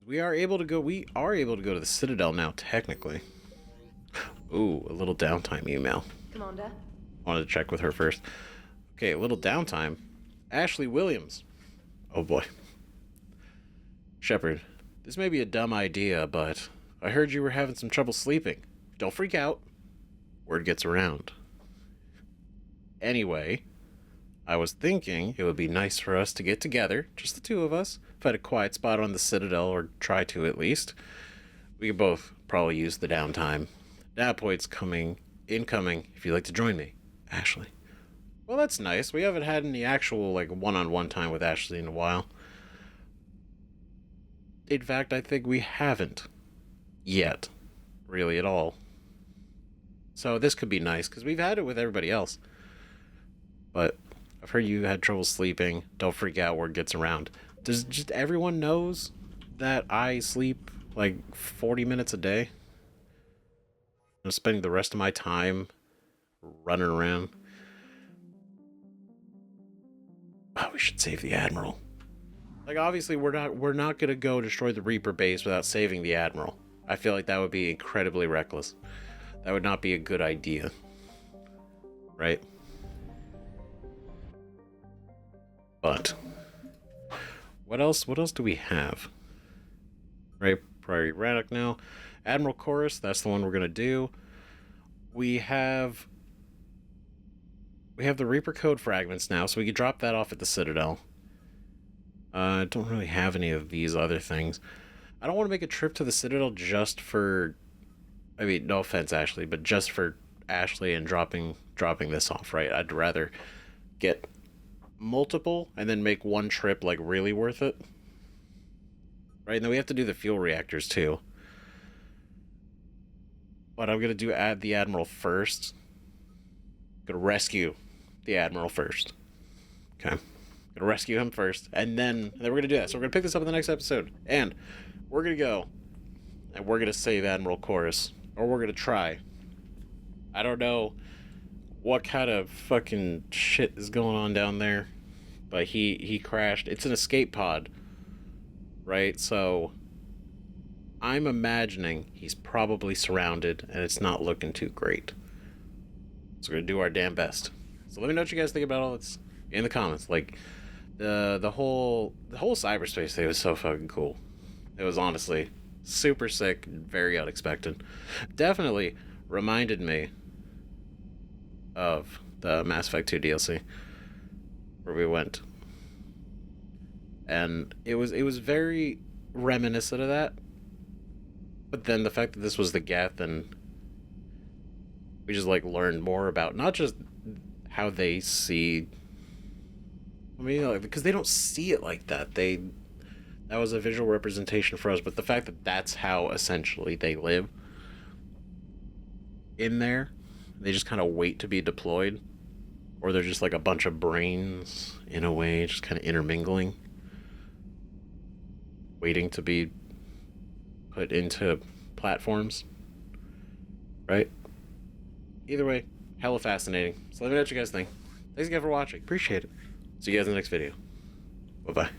We are able to go to the Citadel now, technically. Ooh, a little downtime email. Commander? Wanted to check with her first. Okay, a little downtime. Ashley Williams. Oh boy. Shepard, this may be a dumb idea, but I heard you were having some trouble sleeping. Don't freak out. Word gets around. Anyway, I was thinking it would be nice for us to get together, just the two of us, find a quiet spot on the Citadel, or try to at least. We could both probably use the downtime. Napoid's incoming, if you'd like to join me. Ashley. Well, that's nice. We haven't had any actual, like, one-on-one time with Ashley in a while. In fact, I think we haven't. Yet. Really, at all. So this could be nice, because we've had it with everybody else. But I've heard you had trouble sleeping. Don't freak out, word gets around. Does just everyone knows that I sleep like 40 minutes a day. I'm spending the rest of my time running around. Oh, we should save the Admiral. Like, obviously, we're not gonna go destroy the Reaper base without saving the Admiral. I feel like that would be incredibly reckless. That would not be a good idea. Right? But what else do we have? Right, priority Rannoch now. Admiral Chorus, that's the one we're gonna do. We have the Reaper Code fragments now, so we can drop that off at the Citadel. I don't really have any of these other things. I don't want to make a trip to the Citadel just for, I mean, no offense, Ashley, but just for Ashley and dropping this off, right? I'd rather get multiple and then make one trip like really worth it. Right, and then we have to do the fuel reactors too. But I'm gonna add the Admiral first. Gonna rescue the Admiral first. Okay. Gonna rescue him first, and then we're gonna do that. So we're gonna pick this up in the next episode, and we're gonna go and we're gonna save Admiral Chorus, or we're gonna try. I don't know what kind of fucking shit is going on down there, but he crashed. It's an escape pod, right? So I'm imagining he's probably surrounded, and it's not looking too great. So we're gonna do our damn best. So let me know what you guys think about all this in the comments. Like the whole cyberspace thing was so fucking cool. It was honestly super sick, very unexpected. Definitely reminded me of the Mass Effect 2 DLC where we went, and it was very reminiscent of that. But then the fact that this was the Geth, and we just like learned more about not just how they see. I mean, like, because they don't see it like that. That was a visual representation for us, but the fact that that's how essentially they live in there, they just kind of wait to be deployed, or they're just like a bunch of brains in a way, just kind of intermingling, waiting to be put into platforms, right? Either way, hella fascinating. So let me know what you guys think. Thanks again for watching. Appreciate it. See you guys in the next video. Bye-bye.